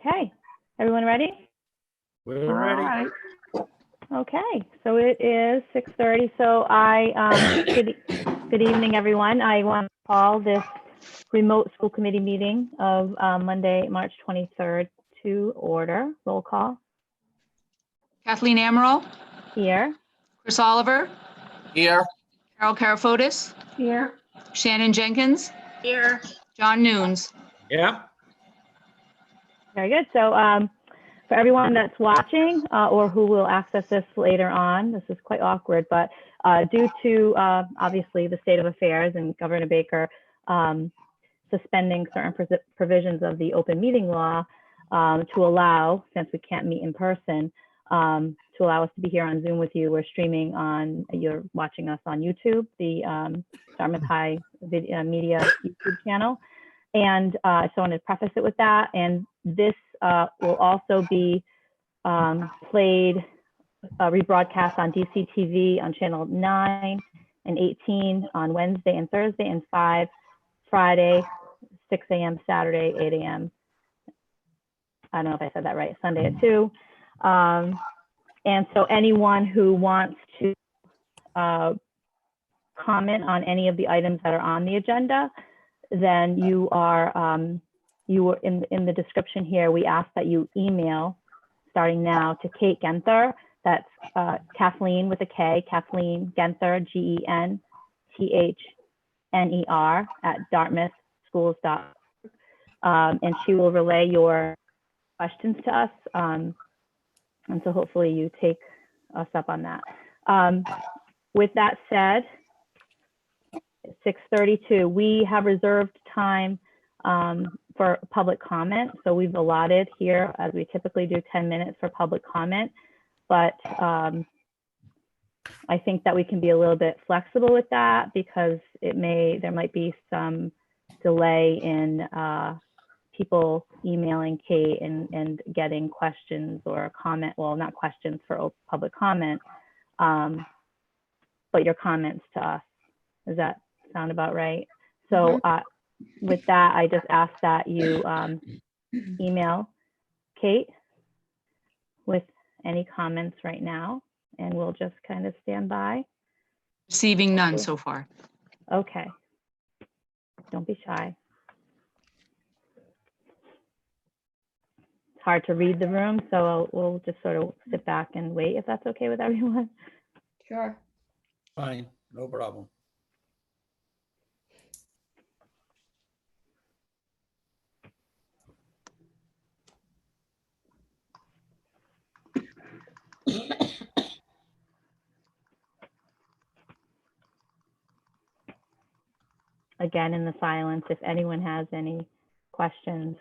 Okay, everyone ready? We're ready. Okay, so it is 6:30. So good evening, everyone. I want to call this remote school committee meeting of Monday, March 23rd to order. Roll call. Kathleen Amaral, Here. Chris Oliver, Here. Carol Karafotis, Here. Shannon Jenkins, Here. John Nunes. Yeah. Very good. So for everyone that's watching or who will access this later on, this is quite awkward, but due to obviously the state of affairs and Governor Baker suspending certain provisions of the open meeting law to allow, since we can't meet in person, to allow us to be here on Zoom with you. We're streaming on, you're watching us on YouTube, the Dartmouth High Media YouTube channel. And so I wanted to preface it with that. And this will also be played, rebroadcast on DCTV on channel 9 and 18 on Wednesday and Thursday, and 5 Friday, 6 a.m. Saturday, 8 a.m. I don't know if I said that right, Sunday at 2. And so anyone who wants to comment on any of the items that are on the agenda, then you are in the description here, we ask that you email starting now to Kate Genther. That's Kathleen with a K, Kathleen Genther, GENTHNER at dartmouthschools.org. And she will relay your questions to us. And so hopefully you take us up on that. With that said, 6:32, we have reserved time for public comment. So we've allotted here, as we typically do, 10 minutes for public comment. But I think that we can be a little bit flexible with that because there might be some delay in people emailing Kate and getting questions or comment, well, not questions for public comment, but your comments to us. Does that sound about right? So with that, I just ask that you email Kate with any comments right now, and we'll just kind of stand by. Receiving none so far. Okay. Don't be shy. It's hard to read the room, so we'll just sort of sit back and wait if that's okay with everyone. Sure. Fine, no problem. Again, in the silence, if anyone has any questions,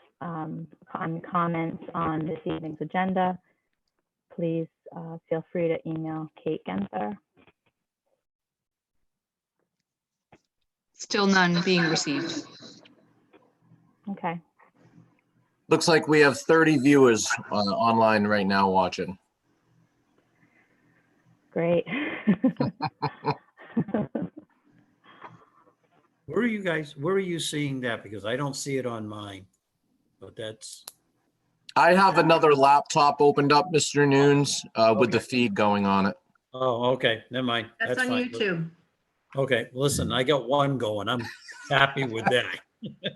comments on this evening's agenda, please feel free to email Kate Genther. Still none being received. Okay. Looks like we have 30 viewers online right now watching. Great. Where are you seeing that? Because I don't see it on mine, but that's. I have another laptop opened up, Mr. Nunes, with the feed going on it. Oh, okay, never mind. That's on fine. YouTube. Okay, listen, I got one going. I'm happy with that.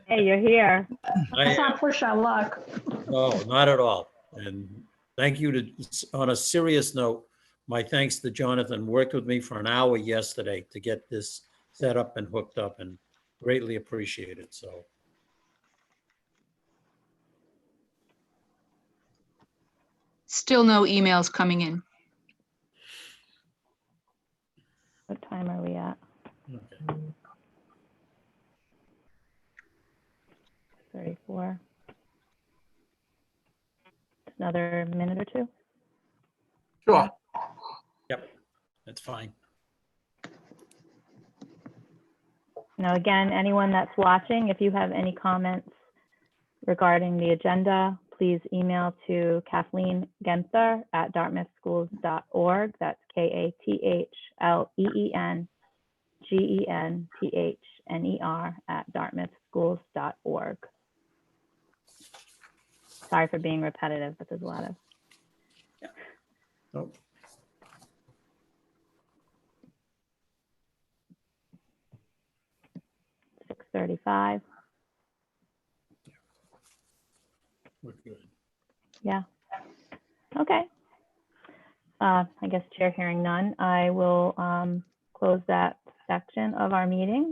Hey, you're here. Let's not push our luck. No, not at all. And thank you on a serious note, my thanks to Jonathan, worked with me for an hour yesterday to get this set up and hooked up, and greatly appreciated. So. Still no emails coming in. What time are we at? Okay. 34. Another minute or two? Sure. Yep, that's fine. Now, again, anyone that's watching, if you have any comments regarding the agenda, please email to Kathleen Genther at dartmouthschools.org. That's KATHLEENGENTHNER at dartmouthschools.org. Sorry for being repetitive, but there's a lot of. Nope. 6:35. We're good. Yeah. Okay. I guess chair hearing none, I will close that section of our meeting.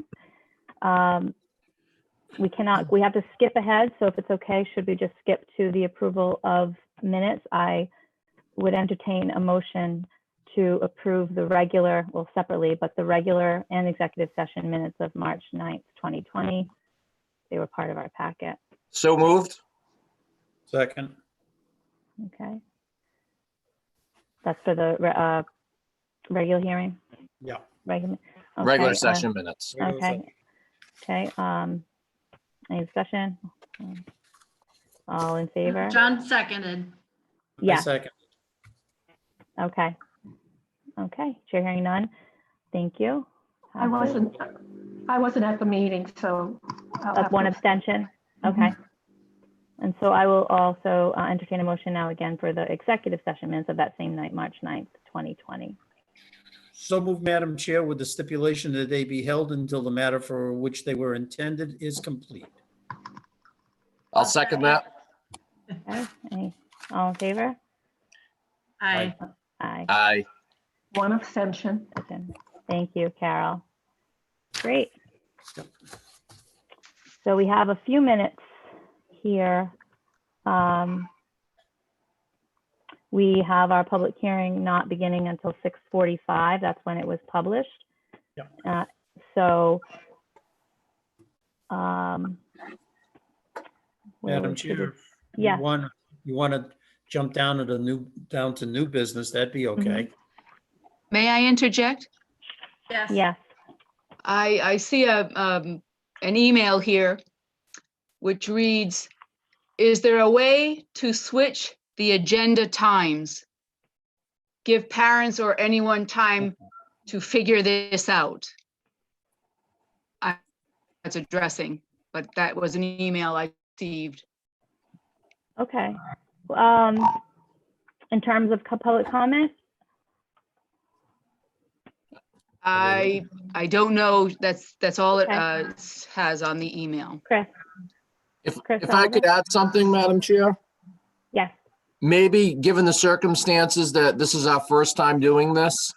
We have to skip ahead, so if it's okay, should we just skip to the approval of minutes? I would entertain a motion to approve the regular, well, separately, but the regular and executive session minutes of March 9th, 2020. They were part of our packet. So moved. Second, Okay. That's for the regular hearing? yeah. Regular. Regular okay, session minutes. Okay. Okay, any discussion? All in favor? John seconded. I Yeah. second. Okay. Okay, chair hearing none. Thank you. I wasn't at the meeting, so. I'll have One to- abstention? Okay. And so I will also entertain a motion now again for the executive session minutes of that same night, March 9th, 2020. So moved, Madam Chair, with the stipulation that they be held until the matter for which they were intended is complete. I'll second that. Okay, all in favor? Aye. Aye. Aye. One abstention. Thank you, Carol. Great. So we have a few minutes here. We have our public hearing not beginning until 6:45. That's when it was published. Yep. So. Madam Chair, Yeah. you want to jump down to new business, that'd be okay. May I interject? Yes. I see an email here which reads, is there a way to switch the agenda times? Give parents or anyone time to figure this out. That's addressing, but that was an email I received. Okay. In terms of public comment? I don't know. That's all it Okay. has on the email. Chris? If Chris I could add something, Madam Chair, Yes. maybe given the circumstances that this is our first time doing this,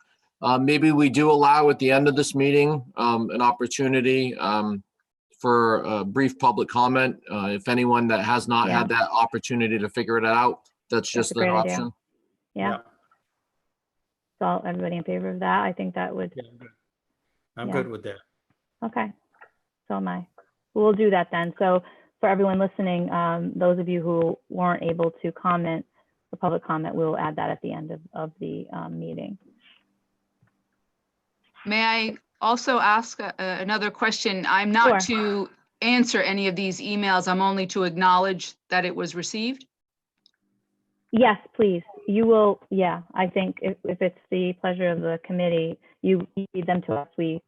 maybe we do allow at the end of this meeting, an opportunity, for a brief public comment. If anyone that has not had that opportunity to figure it out, that's just a an great idea. option. Yeah. So everybody in favor of that? I think that would, Yeah, I'm Yeah. good with that. okay. So am I. We'll do that then. So for everyone listening, those of you who weren't able to comment, for public comment, we'll add that at the end of the meeting. May I also ask another question? I'm not to answer any of these emails. I'm only to acknowledge that it was received. Yes, please. You will, yeah, I think if it's the pleasure of the committee, you read them to us. We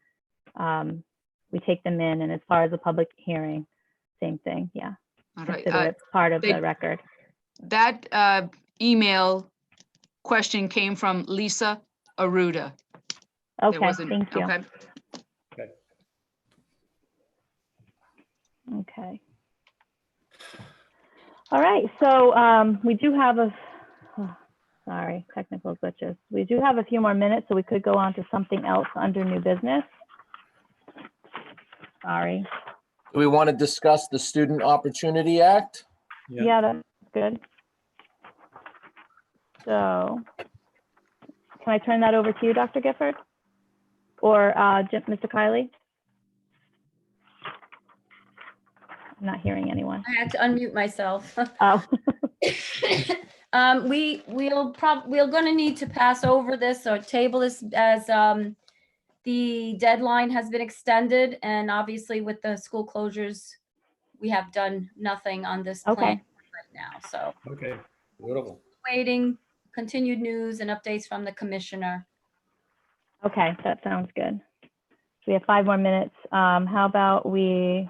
take them in, and as far as the public hearing, same thing, yeah. All right. Consider it part of they- the record. That email question came from Lisa Aruda. There Okay, wasn't- thank you. Okay. Okay. All right, so we do have sorry, technical glitches. We do have a few more minutes, so we could go on to something else under new business. Sorry. Do we want to discuss the Student Opportunity Act? Yeah, that's good. So can I turn that over to you, Dr. Gifford? Or Mr. Kiley? I'm not hearing anyone. I had to unmute myself. Oh, We're gonna need to pass over this or table this as the deadline has been extended, and obviously with the school closures, we have done nothing on this plan Okay. right now. So Okay, beautiful. waiting continued news and updates from the commissioner. okay, that sounds good. We have 5 more minutes. How about we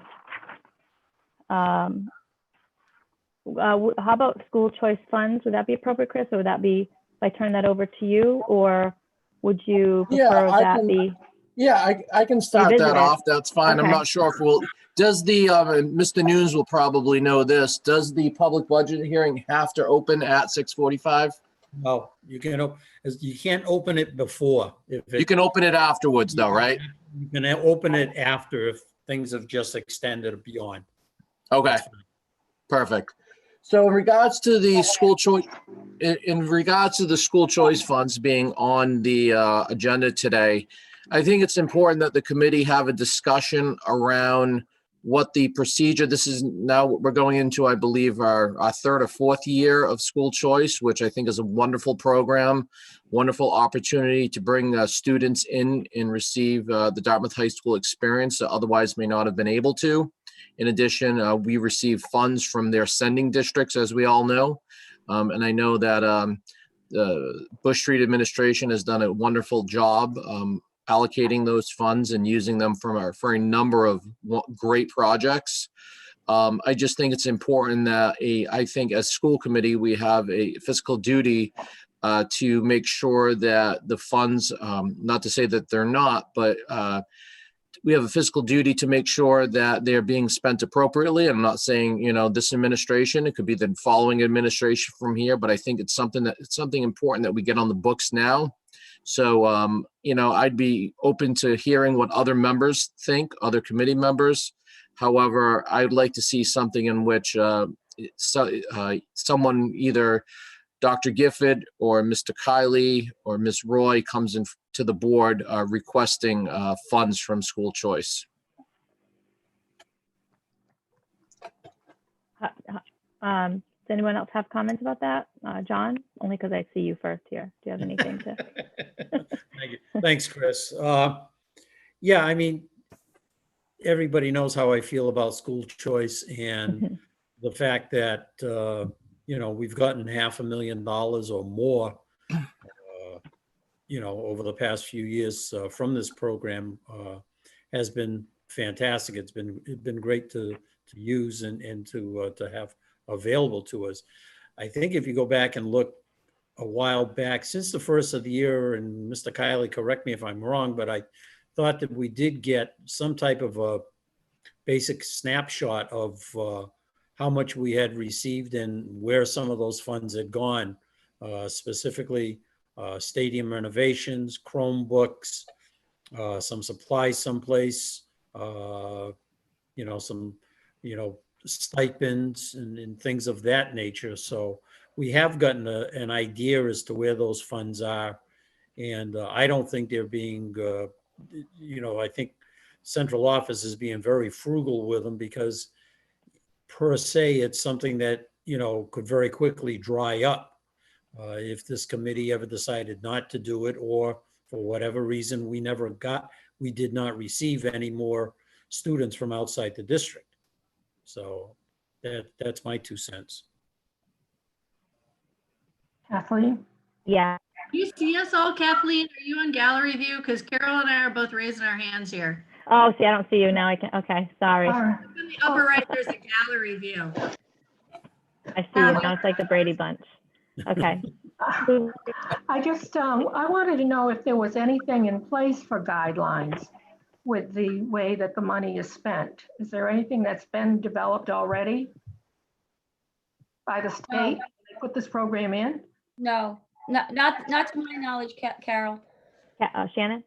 how about school choice funds? Would that be appropriate, Chris, or would that be, if I turn that over to you, or would you Yeah, prefer I that can- be? Yeah, I can start Revisit that it. off. That's fine. I'm Okay. not sure if does the, and Mr. Nunes will probably know this, does the public budget hearing have to open at 6:45? No, you can't open it before. If You it, can open it afterwards though, right? you can open it after if things have just extended beyond. Okay, That's fine. perfect. So in regards to the school choice, in regards to the school choice funds being on the agenda today, I think it's important that the committee have a discussion around what the procedure, this is now, we're going into, I believe, our third or fourth year of school choice, which I think is a wonderful program, wonderful opportunity to bring students in and receive the Dartmouth High School experience that otherwise may not have been able to. In addition, we receive funds from their sending districts, as we all know. And I know that the Bush Street administration has done a wonderful job allocating those funds and using them for a number of great projects. I just think it's important that I think as school committee, we have a fiscal duty to make sure that the funds, not to say that they're not, but we have a fiscal duty to make sure that they're being spent appropriately. I'm not saying, this administration, it could be the following administration from here, but I think it's something important that we get on the books now. So, I'd be open to hearing what other members think, other committee members. However, I'd like to see something in which someone, either Dr. Gifford or Mr. Kiley or Ms. Roy, comes in to the board requesting funds from school choice. Does anyone else have comments about that? John, only because I see you first here. Do you have anything to? Thank you. Thanks, Chris. Yeah, I mean, everybody knows how I feel about school choice and the fact that, we've gotten $500,000 or more, over the past few years from this program has been fantastic. It's been great to use and to have available to us. I think if you go back and look a while back, since the first of the year, and Mr. Kiley, correct me if I'm wrong, but I thought that we did get some type of a basic snapshot of how much we had received and where some of those funds had gone, specifically stadium renovations, Chromebooks, some supplies someplace, some, stipends and things of that nature. So we have gotten an idea as to where those funds are. And I don't think they're being, I think central office is being very frugal with them because per se, it's something that, could very quickly dry up if this committee ever decided not to do it, or for whatever reason, we did not receive any more students from outside the district. So that's my 2 cents. Kathleen? Yeah. Do you see us all, Kathleen? Are you on gallery view? Because Carol and I are both raising our hands here. Oh, see, I don't see you now. I can. Okay, sorry. All right. In the upper right, there's a gallery view. I see you now. It's like the Brady Bunch. Okay. I just, I wanted to know if there was anything in place for guidelines with the way that the money is spent. Is there anything that's been developed already by the state? They put this program in? No, not to my knowledge, Carol. Shannon?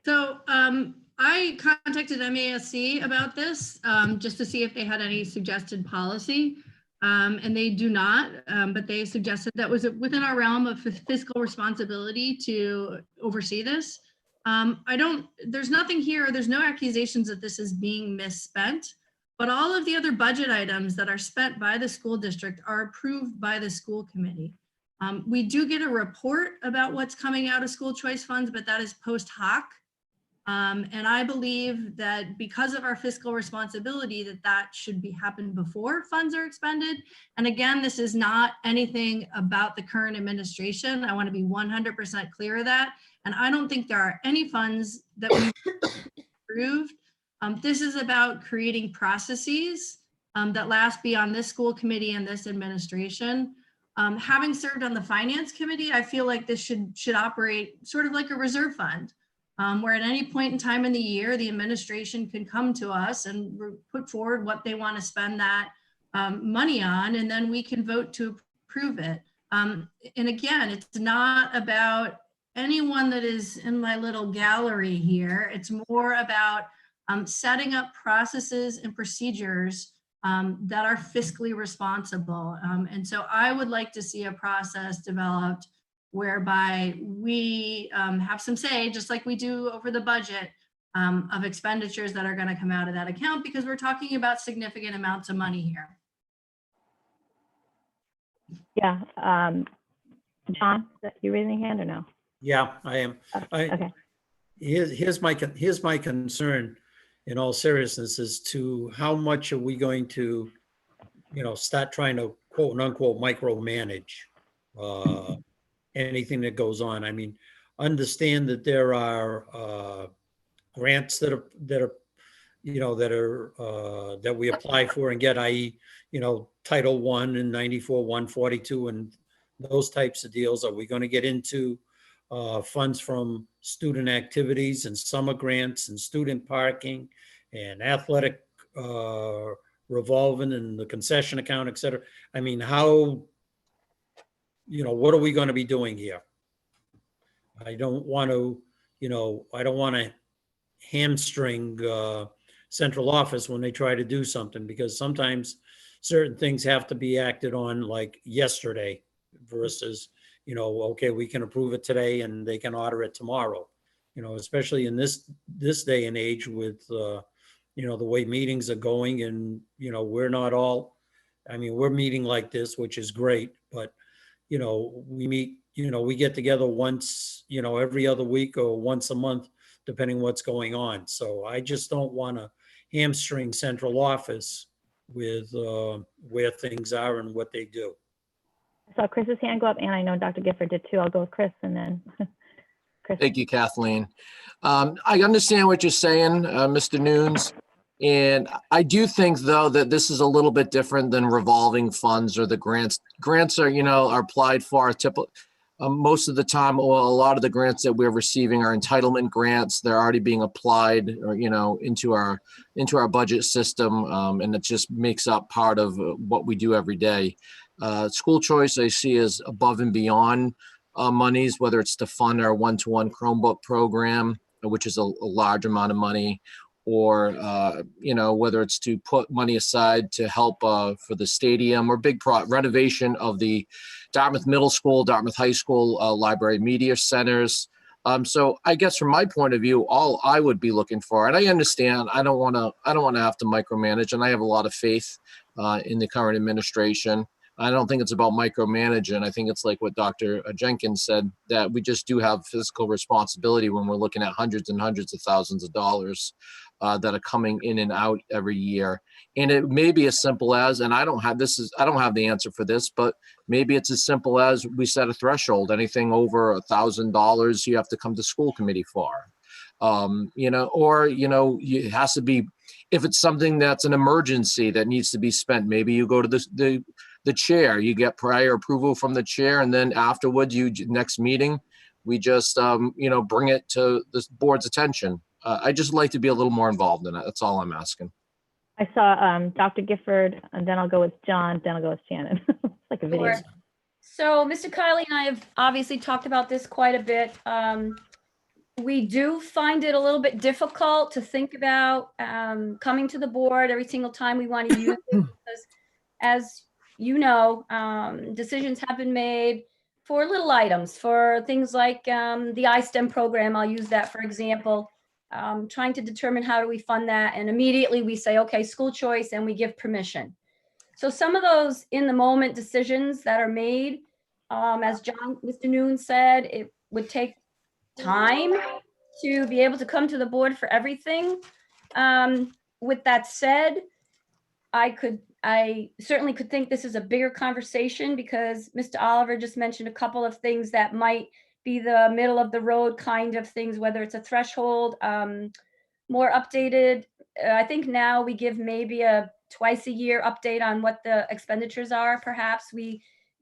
So I contacted MASC about this just to see if they had any suggested policy. And they do not, but they suggested that was within our realm of fiscal responsibility to oversee this. There's nothing here, there's no accusations that this is being misspent, but all of the other budget items that are spent by the school district are approved by the school committee. We do get a report about what's coming out of school choice funds, but that is post hoc. And I believe that because of our fiscal responsibility, that should happen before funds are expended. And again, this is not anything about the current administration. I want to be 100% clear of that. And I don't think there are any funds that we approved. This is about creating processes that last beyond this school committee and this administration. Having served on the finance committee, I feel like this should operate sort of like a reserve fund, where at any point in time in the year, the administration can come to us and put forward what they want to spend that money on, and then we can vote to approve it. And again, it's not about anyone that is in my little gallery here. It's more about setting up processes and procedures that are fiscally responsible. And so I would like to see a process developed whereby we have some say, just like we do over the budget, of expenditures that are going to come out of that account, because we're talking about significant amounts of money here. Yeah. John, you raising your hand or no? Yeah, I am. Okay. Here's my concern, in all seriousness, as to how much are we going to, start trying to quote unquote micromanage anything that goes on. I mean, understand that there are grants that we apply for and get, i.e., Title I and 94, 142, and those types of deals. Are we going to get into funds from student activities and summer grants and student parking and athletic revolving and the concession account, et cetera? I mean, how, what are we going to be doing here? I don't want to hamstring central office when they try to do something, because sometimes certain things have to be acted on like yesterday versus, okay, we can approve it today and they can order it tomorrow, especially in this day and age with, the way meetings are going, and, we're not all, we're meeting like this, which is great, but, we meet, we get together once, every other week or once a month, depending what's going on. So I just don't want to hamstring central office with where things are and what they do. I saw Chris's hand go up, and I know Dr. Gifford did too. I'll go with Chris and then Chris. Thank you, Kathleen. I understand what you're saying, Mr. Nunes. And I do think, though, that this is a little bit different than revolving funds or the grants. Grants are, are applied for most of the time, or a lot of the grants that we're receiving are entitlement grants. They're already being applied, or, into our budget system, and it just makes up part of what we do every day. School choice I see as above and beyond monies, whether it's to fund our one-to-one Chromebook program, which is a large amount of money, or whether it's to put money aside to help for the stadium or big renovation of the Dartmouth Middle School, Dartmouth High School library media centers. So I guess from my point of view, all I would be looking for, and I understand, I don't want to have to micromanage, and I have a lot of faith in the current administration. I don't think it's about micromanaging. I think it's like what Dr. Jenkins said, that we just do have fiscal responsibility when we're looking at hundreds and hundreds of thousands of dollars that are coming in and out every year. And it may be as simple as, and I don't have the answer for this, but maybe it's as simple as we set a threshold. Anything over $1,000, you have to come to school committee for. It has to be, if it's something that's an emergency that needs to be spent, maybe you go to the chair, you get prior approval from the chair, and then afterwards, next meeting, we just bring it to the board's attention. I just like to be a little more involved in it. That's all I'm asking. I saw Dr. Gifford, and then I'll go with John, then I'll go with Shannon. It's like a video. Sure. So Mr. Kiley and I have obviously talked about this quite a bit. We do find it a little bit difficult to think about coming to the board every single time we want to use it, because as you know, decisions have been made for little items, for things like the iSTEM program. I'll use that for example, trying to determine how do we fund that, and immediately we say, okay, school choice, and we give permission. So some of those in the moment decisions that are made, as Mr. Nunes said, it would take time to be able to come to the board for everything. With that said, I certainly could think this is a bigger conversation, because Mr. Oliver just mentioned a couple of things that might be the middle of the road kind of things, whether it's a threshold, more updated. I think now we give maybe a twice a year update on what the expenditures are, perhaps.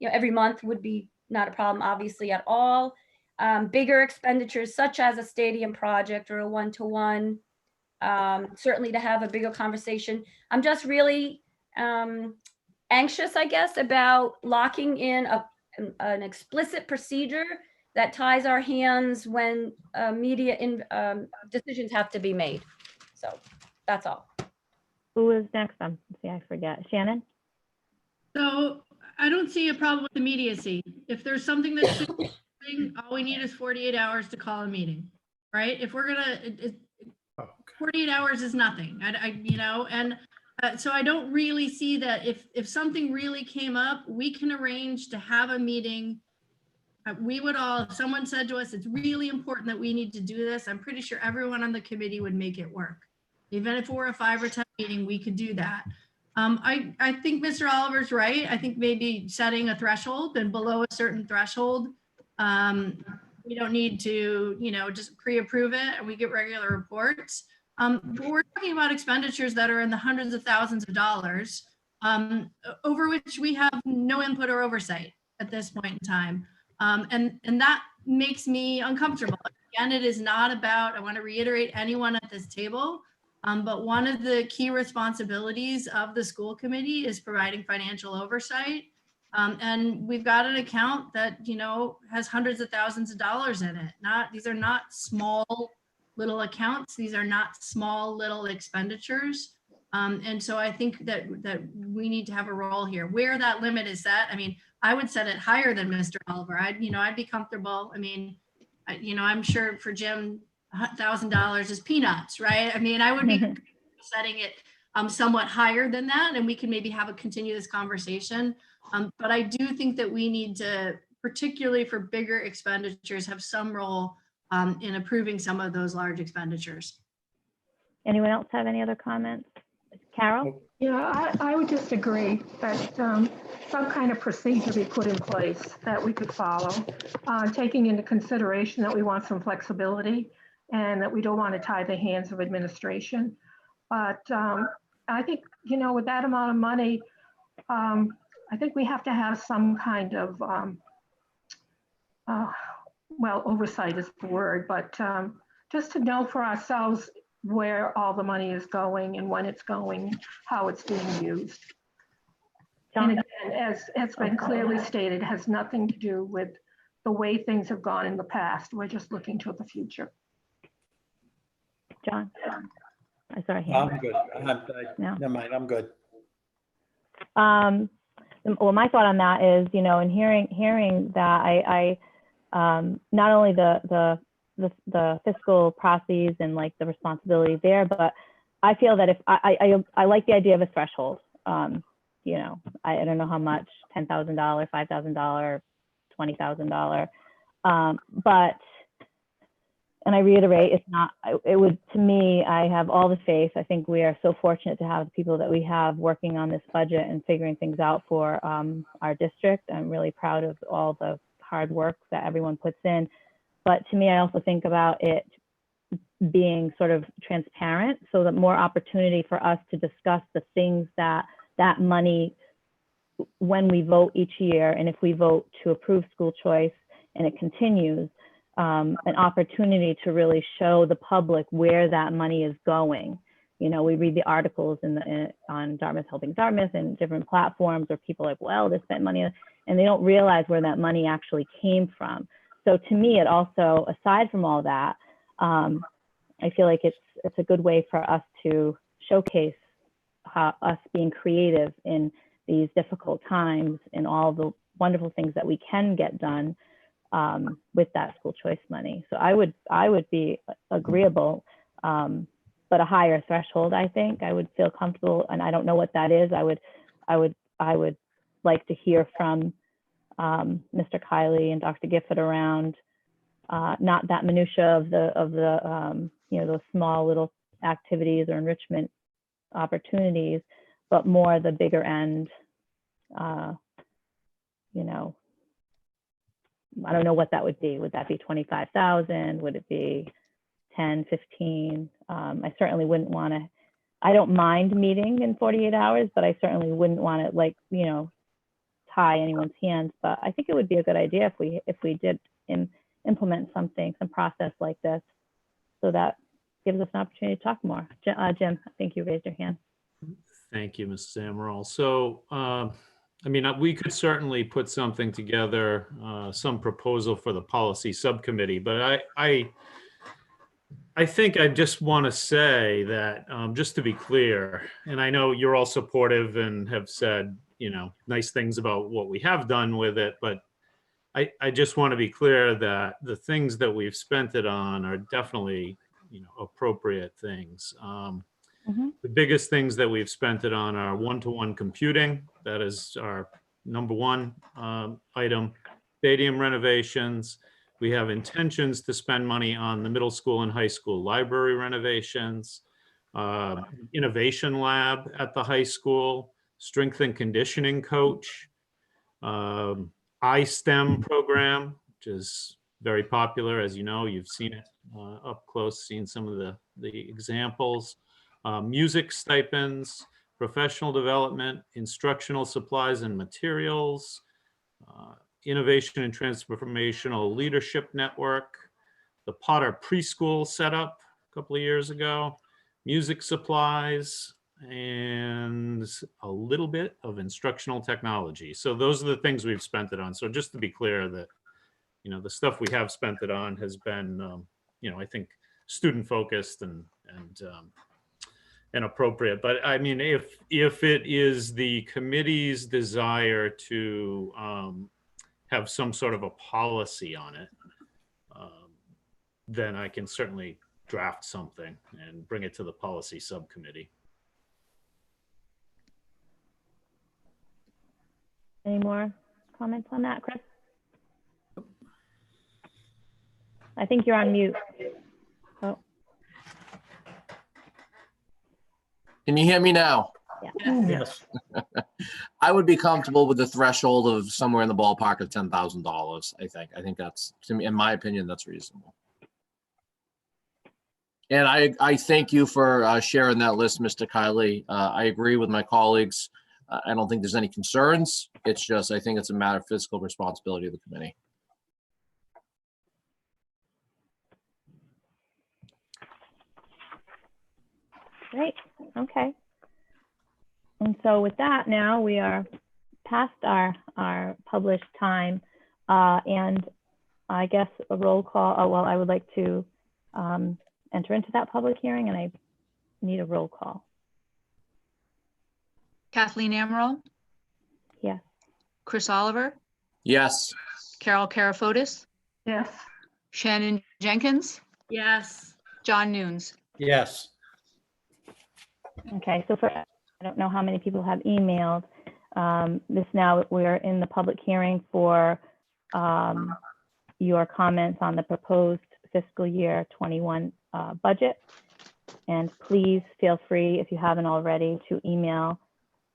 Every month would be not a problem, obviously, at all. Bigger expenditures such as a stadium project or a one-to-one, certainly to have a bigger conversation. I'm just really anxious, I guess, about locking in an explicit procedure that ties our hands when decisions have to be made. So that's all. Who is next? See, I forget. Shannon? So I don't see a problem with immediacy. If there's something that should be happening, all we need is 48 hours to call a meeting, right? If we're gonna, 48 hours is nothing. So I don't really see that if something really came up, we can arrange to have a meeting. If someone said to us, it's really important that we need to do this, I'm pretty sure everyone on the committee would make it work. Even if we're a 5 or 10 meeting, we could do that. I think Mr. Oliver's right. I think maybe setting a threshold, and below a certain threshold, we don't need to, just pre-approve it and we get regular reports. But we're talking about expenditures that are in the hundreds of thousands of dollars, over which we have no input or oversight at this point in time. And that makes me uncomfortable. Again, it is not about, I want to reiterate, anyone at this table, but one of the key responsibilities of the school committee is providing financial oversight. And we've got an account that, has hundreds of thousands of dollars in it. These are not small little accounts. These are not small little expenditures. And so I think that we need to have a role here. Where that limit is set, I would set it higher than Mr. Oliver. I'd be comfortable. I'm sure for Jim, $1,000 is peanuts, right? I would be setting it somewhat higher than that, and we can maybe continue this conversation. But I do think that we need to, particularly for bigger expenditures, have some role in approving some of those large expenditures. Anyone else have any other comments? Carol? Yeah, I would just agree that some kind of procedure be put in place that we could follow, taking into consideration that we want some flexibility and that we don't want to tie the hands of administration. But I think, with that amount of money, I think we have to have some kind of, oversight is the word, but just to know for ourselves where all the money is going and when it's going, how it's being used. And again, as it's been clearly stated, it has nothing to do with the way things have gone in the past. We're just looking to the future. John? Sorry. I'm good. No. Never mind, I'm good. Well, my thought on that is, in hearing that, I not only the fiscal processes and like the responsibility there, but I feel that if I like the idea of a threshold. I don't know how much, $10,000, $5,000, $20,000, but. And I reiterate, to me, I have all the faith. I think we are so fortunate to have the people that we have working on this budget and figuring things out for our district. I'm really proud of all the hard work that everyone puts in. But to me, I also think about it being sort of transparent, so that more opportunity for us to discuss the things that money, when we vote each year, and if we vote to approve school choice and it continues, an opportunity to really show the public where that money is going. We read the articles on Dartmouth Helping Dartmouth and different platforms where people are like, well, they spent money, and they don't realize where that money actually came from. So to me, it also, aside from all that, I feel like it's a good way for us to showcase us being creative in these difficult times and all the wonderful things that we can get done with that school choice money. So I would be agreeable, but a higher threshold, I think I would feel comfortable, and I don't know what that is. I would like to hear from Mr. Kiley and Dr. Gifford around not that minutia of the those small little activities or enrichment opportunities, but more the bigger end. I don't know what that would be. Would that be 25,000? Would it be 10, 15? I certainly wouldn't want to. I don't mind meeting in 48 hours, but I certainly wouldn't want to, like, you know, tie anyone's hands. But I think it would be a good idea if we did implement something, some process like this, so that gives us an opportunity to talk more. Jim, I think you raised your hand. Thank you, Mrs. Amaral. So, I mean, we could certainly put something together, some proposal for the policy subcommittee, but I think I just want to say that, just to be clear, and I know you're all supportive and have said, you know, nice things about what we have done with it, but I just want to be clear that the things that we've spent it on are definitely, you know, appropriate things. The biggest things that we've spent it on are one-to-one computing. That is our number one item. Stadium renovations. We have intentions to spend money on the middle school and high school library renovations, innovation lab at the high school, strength and conditioning coach, iSTEM program, which is very popular. As you know, you've seen it up close, seen some of the examples. Music stipends, professional development, instructional supplies and materials, innovation and transformational leadership network, the Potter preschool setup a couple of years ago, music supplies, and a little bit of instructional technology. So those are the things we've spent it on. So just to be clear that, you know, the stuff we have spent it on has been, you know, I think student focused and appropriate. But I mean, if it is the committee's desire to have some sort of a policy on it, then I can certainly draft something and bring it to the policy subcommittee. Any more comments on that, Chris? I think you're on mute. Oh, Can you hear me now? yeah. Yes. I would be comfortable with the threshold of somewhere in the ballpark of $10,000. I think that's, to me, in my opinion, that's reasonable. And I thank you for sharing that list, Mr. Kiley. I agree with my colleagues. I don't think there's any concerns. It's just, I think it's a matter of fiscal responsibility of the committee. Great, okay. And so with that, now we are past our published time, and I guess a roll call. Oh, well, I would like to enter into that public hearing, and I need a roll call. Kathleen Amaral, Yes. Chris Oliver, Yes. Carol Karafotis, Yes. Shannon Jenkins, Yes. John Nunes. Yes. Okay, so I don't know how many people have emailed. This now, we're in the public hearing for your comments on the proposed fiscal year 21 budget. And please feel free, if you haven't already, to email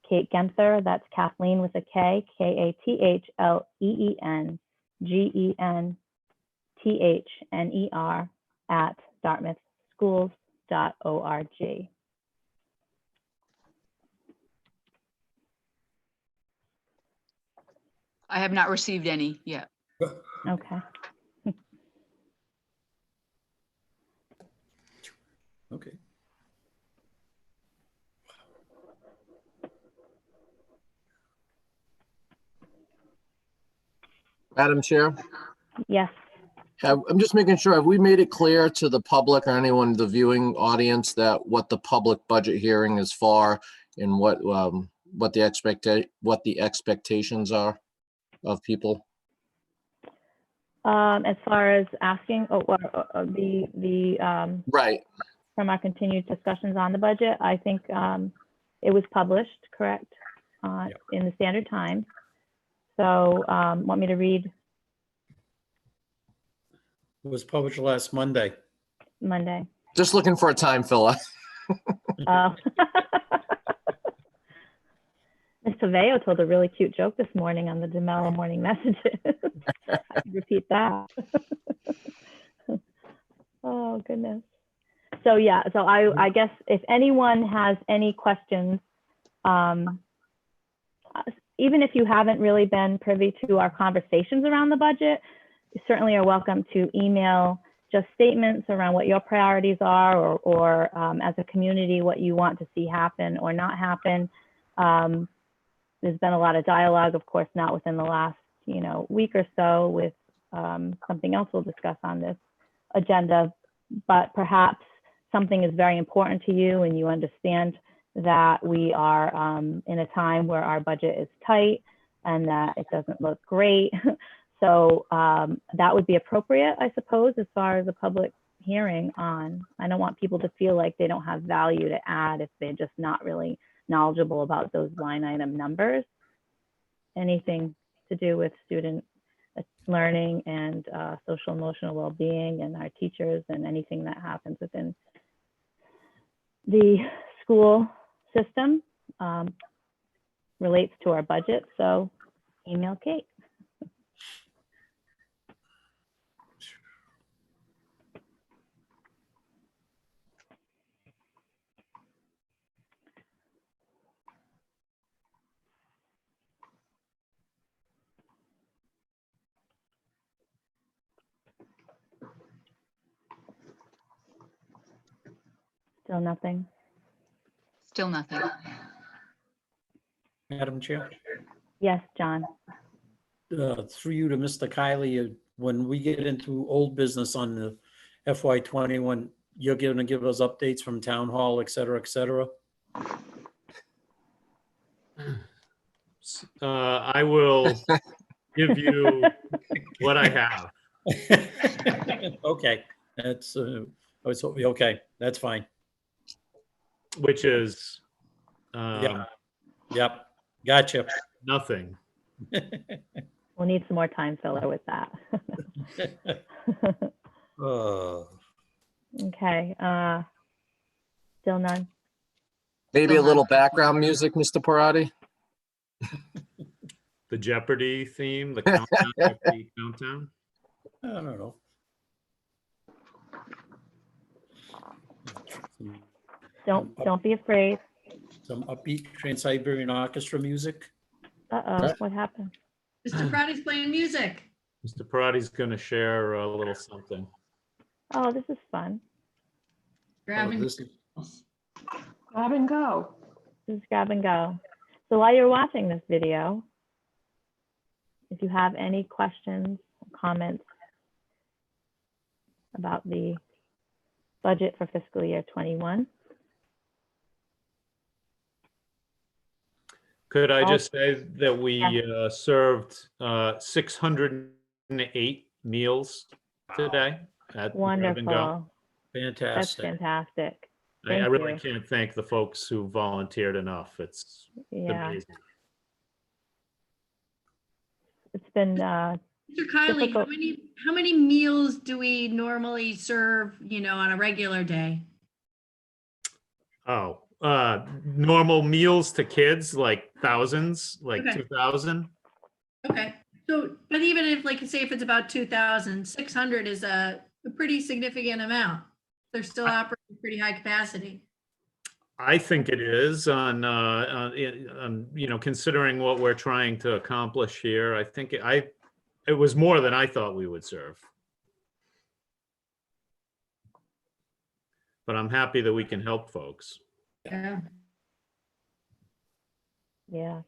Kate Genther, that's Kathleen with a K, KATHLEENGENTHNER at dartmouthschools.org. I have not received any yet. Okay. Okay. Madam Chair, Yes. I'm just making sure, have we made it clear to the public or anyone, the viewing audience, that what the public budget hearing is for and what the expectations are of people? As far as asking, Right. from our continued discussions on the budget, I think it was published, correct, in the Standard Times. So want me to read It was published last Monday. Monday? Just looking for a time filler. Ms. Paveo told a really cute joke this morning on the DeMello morning messages. I can repeat that. Oh, goodness. So yeah, so I guess if anyone has any questions, even if you haven't really been privy to our conversations around the budget, you certainly are welcome to email just statements around what your priorities are, or as a community, what you want to see happen or not happen. There's been a lot of dialogue, of course, not within the last, week or so with something else we'll discuss on this agenda, but perhaps something is very important to you and you understand that we are in a time where our budget is tight and that it doesn't look great. So that would be appropriate, I suppose, as far as a public hearing on. I don't want people to feel like they don't have value to add if they're just not really knowledgeable about those line item numbers. Anything to do with student learning and social emotional well-being and our teachers and anything that happens within the school system relates to our budget. So email Kate. Still nothing. Still nothing. Madam Chair, Yes, John. through you to Mr. Kiley, when we get into old business on the FY21, you're going to give us updates from town hall, et cetera, et cetera? I will give you what I have, Okay, that's, okay, that's fine. which is Yep, gotcha. nothing. We'll need some more time filler with that. Okay. Still none. Maybe a little background music, Mr. Parati? The Jeopardy theme, the countdown, Jeopardy countdown. I don't know. Don't be afraid. Some upbeat Trans-Siberian Orchestra music. Uh-oh, what happened? Mr. Pratt's playing music. Mr. Parati's going to share a little something. Oh, this is fun. Grabbing. This is- Grab and go. This is grab and go. So while you're watching this video, if you have any questions, comments about the budget for fiscal year 21. Could I just say that we Yeah. served 608 meals today at Grab and Go? Wonderful. That's Fantastic. fantastic. I Thank really you. can't thank the folks who volunteered enough. It's Yeah, amazing. it's been Mr. Kiley, difficult. how many meals do we normally serve, on a regular day? Oh, normal meals to kids, like thousands, like Okay. 2,000. Okay, so, but even if, like, say if it's about 2,600 is a pretty significant amount. They're still operating pretty high capacity. I think it is on considering what we're trying to accomplish here. I think it was more than I thought we would serve. But I'm happy that we can help folks. Yeah. Yeah.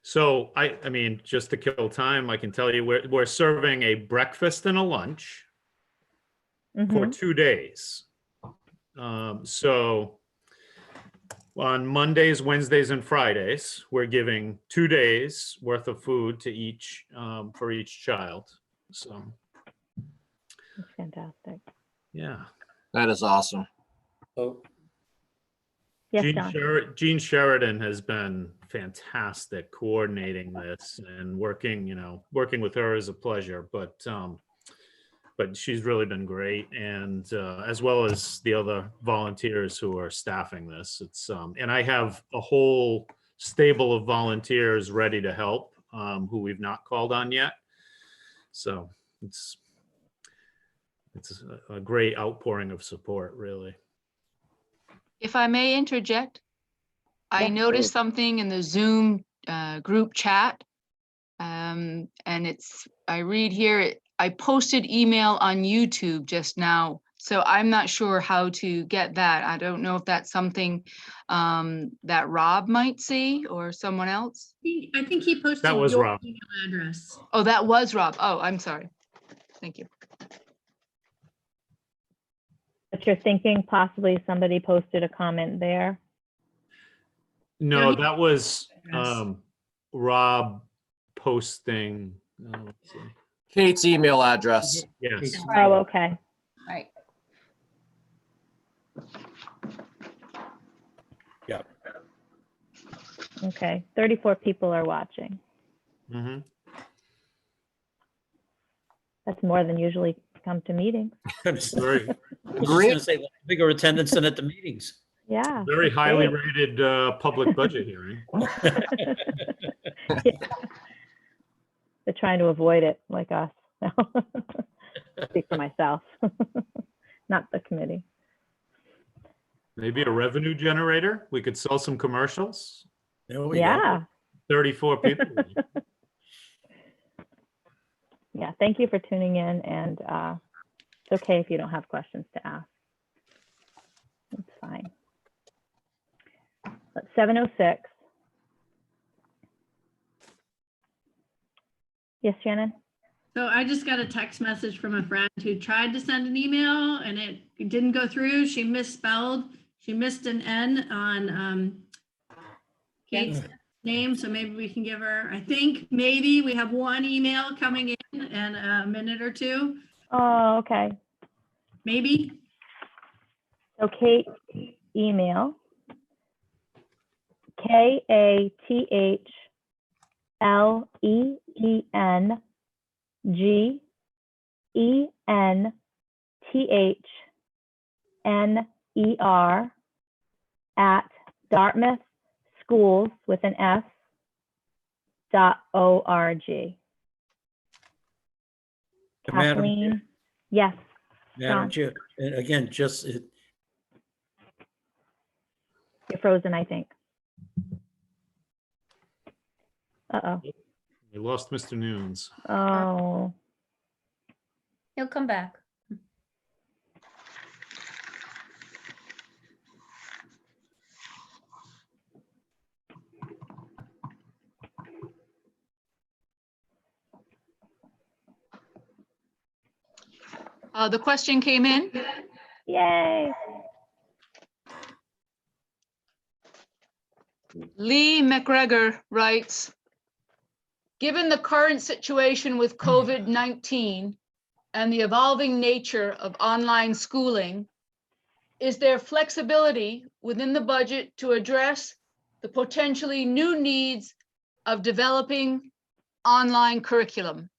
So I mean, just to kill time, I can tell you we're serving a breakfast and a lunch for Mhm. 2 days. So on Mondays, Wednesdays, and Fridays, we're giving 2 days worth of food to each for each child. So That's fantastic. yeah. That is awesome. So, Yes, John. Gene Sheridan has been fantastic coordinating this and working with her is a pleasure, but she's really been great. And as well as the other volunteers who are staffing this, and I have a whole stable of volunteers ready to help who we've not called on yet. So it's a great outpouring of support, really. If I may interject, I Yes, noticed please. something in the Zoom group chat. And I read here, I posted email on YouTube just now. So I'm not sure how to get that. I don't know if that's something that Rob might see or someone else. I think he posted That was your Rob. email address. Oh, that was Rob. Oh, I'm sorry. Thank you. But you're thinking possibly somebody posted a comment there? No, he- that was Yes. Rob posting. Let's see. Kate's email address. Yes. Oh, okay. Right. Yeah. Okay. 34 people are watching. hmm That's more than usually come to meetings. I was just Very, gonna say, bigger attendance than at the meetings. Yeah. very that's highly great. rated public budget hearing. Yeah. They're trying to avoid it like us. Speak for myself, not the committee. Maybe a revenue generator. We could sell some commercials. There we go. Yeah. 34 people. Yeah. Thank you for tuning in. And it's okay if you don't have questions to ask. It's fine. It's 7:06. Yes, Shannon? So I just got a text message from a friend who tried to send an email and it didn't go through. She misspelled. She missed an N on Kate's name. So maybe we can give her, I think maybe we have one email coming in a minute or two, Oh, okay. maybe. So Kate email KATHLEENGENTHNER at Dartmouth Schools with an S .org. Madam, Kathleen, yes. Madam John. Chair, and again, just, You're frozen, I think. Uh-oh. We lost Mr. Nunes. Oh, He'll come back. The question came in. yay. Lee McGregor writes, given the current situation with COVID-19 and the evolving nature of online schooling, is there flexibility within the budget to address the potentially new needs of developing online curriculum?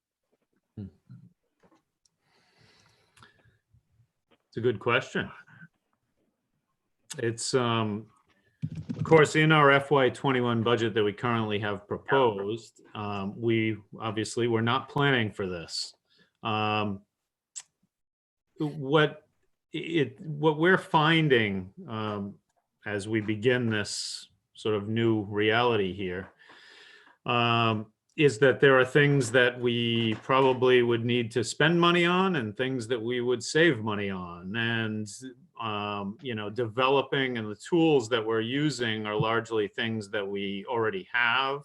It's a good question. It's, of course, in our FY21 budget that we currently have proposed, we obviously we're not planning for this. What we're finding as we begin this sort of new reality here is that there are things that we probably would need to spend money on and things that we would save money on. And, you know, developing and the tools that we're using are largely things that we already have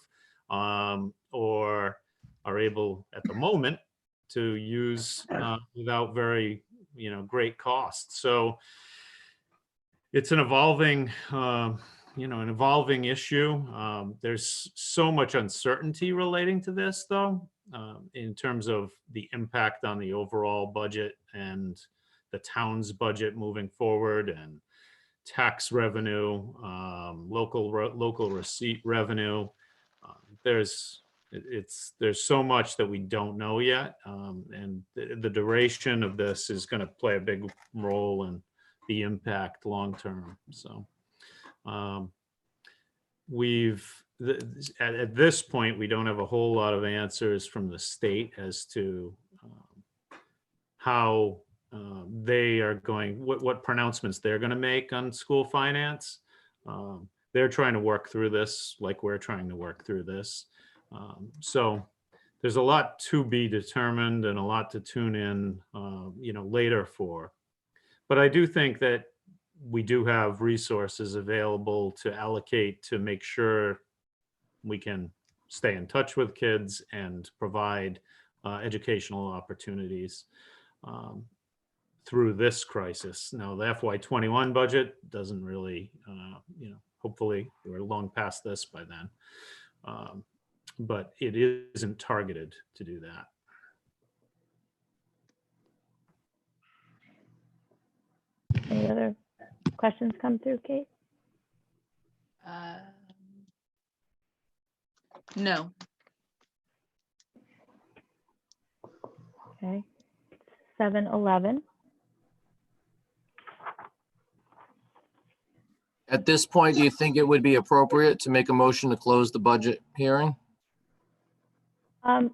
or are able at the moment to use without very, you know, great cost. So it's an evolving, you know, an evolving issue. There's so much uncertainty relating to this, though, in terms of the impact on the overall budget and the town's budget moving forward, and tax revenue, local receipt revenue. There's so much that we don't know yet, and the duration of this is going to play a big role in the impact long term. So. At this point, we don't have a whole lot of answers from the state as to how they are going, what pronouncements they're going to make on school finance. They're trying to work through this like we're trying to work through this. So there's a lot to be determined and a lot to tune in, later for. But I do think that we do have resources available to allocate to make sure we can stay in touch with kids and provide educational opportunities through this crisis. Now, the FY21 budget doesn't really, hopefully we're long past this by then. But it isn't targeted to do that. Any other questions come through, Kate? No. Okay. 7:11. At this point, do you think it would be appropriate to make a motion to close the budget hearing? I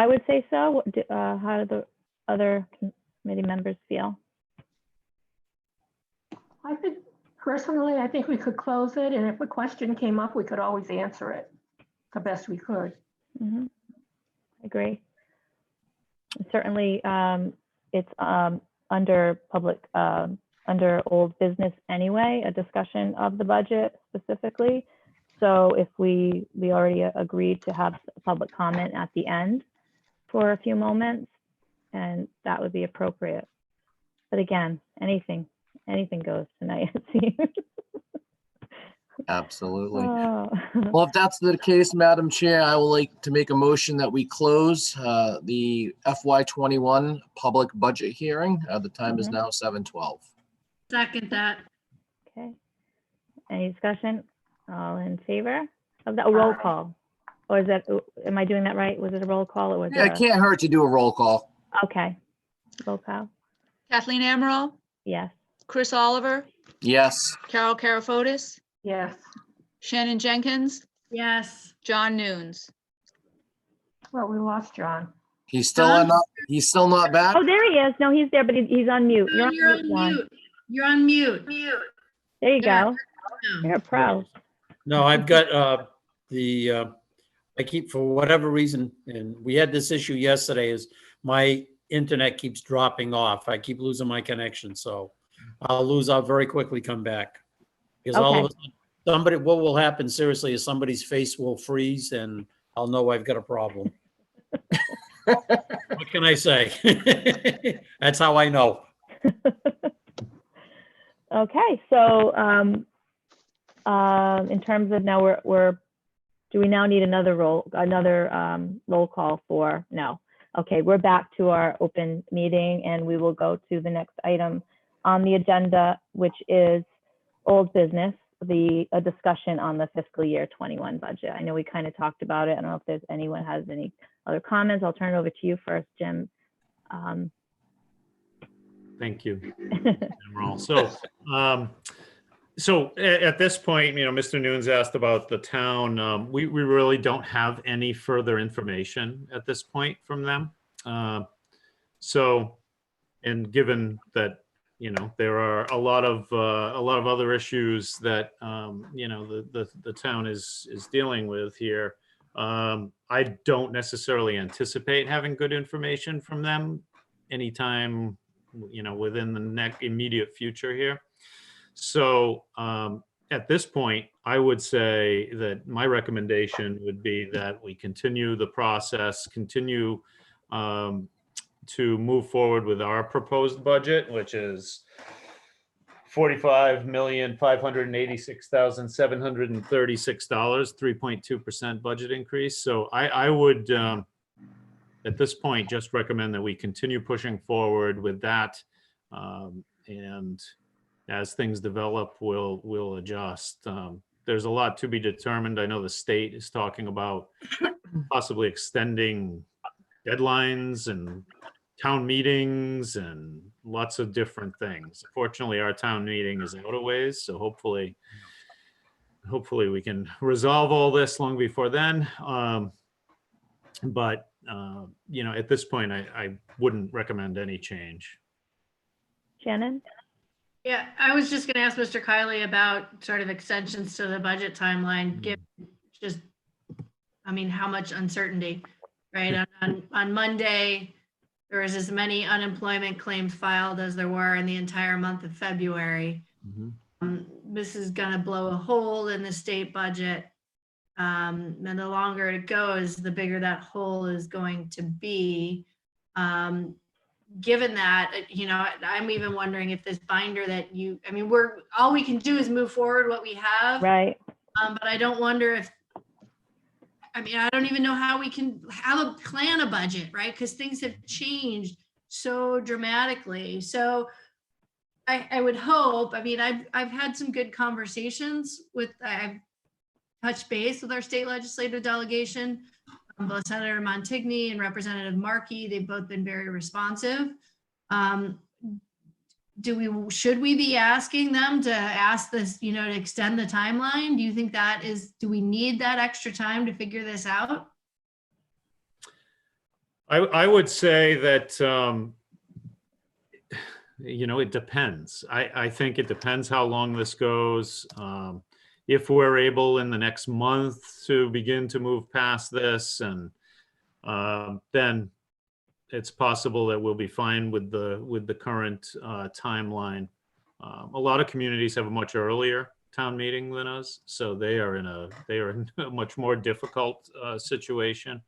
would say so. How do the other committee members feel? Personally, I think we could close it, and if a question came up, we could always answer it the best we could. I agree. Certainly, it's under under old business anyway, a discussion of the budget specifically. So if we already agreed to have public comment at the end for a few moments, and that would be appropriate. But again, anything goes tonight, it seems. Absolutely. Oh. Well, if that's the case, Madam Chair, I would like to make a motion that we close the FY21 public budget hearing. The time is now 7:12. Second that. Okay. Any discussion? All in favor of that? Roll call? Or is that, am I doing that right? Was it a roll call or was Yeah, it? it can't hurt to do a roll call. Okay. Roll call. Kathleen Amaral, Yes. Chris Oliver, Yes. Carol Karafotis, Yes. Shannon Jenkins, Yes. John Nunes. Well, we lost John. He's still not back. Oh, there he is. No, he's there, but he's on mute. You're on John. mute. You're on mute. There you Yeah. go. You're a pro. No, I've got I keep, for whatever reason, and we had this issue yesterday, is my internet keeps dropping off. I keep losing my connection, so I'll very quickly come back. Because all of a sudden, what will happen seriously is somebody's face will freeze and I'll know I've got a problem. What can I say? That's how I know. Okay, so in terms of now do we now need another roll call for? No. Okay, we're back to our open meeting and we will go to the next item on the agenda, which is old business, a discussion on the fiscal year 21 budget. I know we kind of talked about it. I don't know if anyone has any other comments. I'll turn it over to you first, Jim. Thank you, Emerald. So at this point, Mr. Nunes asked about the town. We really don't have any further information at this point from them. And given that, there are a lot of other issues that the town is dealing with here. I don't necessarily anticipate having good information from them anytime, within the immediate future here. So at this point, I would say that my recommendation would be that we continue the process, continue to move forward with our proposed budget, which is $45,586,736, 3.2% budget increase. So I would, at this point, just recommend that we continue pushing forward with that. And as things develop, we'll adjust. There's a lot to be determined. I know the state is talking about possibly extending deadlines and town meetings and lots of different things. Fortunately, our town meeting is out of ways, so hopefully we can resolve all this long before then. But you know, at this point, I wouldn't recommend any change. Shannon? Yeah, I was just gonna ask Mr. Kiley about sort of extensions to the budget timeline, given just, I mean, how much uncertainty, right? On Monday, there was as many unemployment claims filed as there were in the entire month of February. This is gonna blow a hole in the state budget. And the longer it goes, the bigger that hole is going to be. Given that, you know, I'm even wondering if this binder that you, I mean, all we can do is move forward what we have. Right. But I don't wonder if, I mean, I don't even know how we can plan a budget, right? Because things have changed so dramatically. So I would hope, I mean, I've had some good conversations I've touched base with our state legislative delegation. Both Senator Montigny and Representative Markey, they've both been very responsive. Should we be asking them to ask this, you know, to extend the timeline? Do you think do we need that extra time to figure this out? I would say that, you know, it depends. I think it depends how long this goes. If we're able in the next month to begin to move past this, and then it's possible that we'll be fine with the current timeline. A lot of communities have a much earlier town meeting than us, so they are in a much more difficult situation.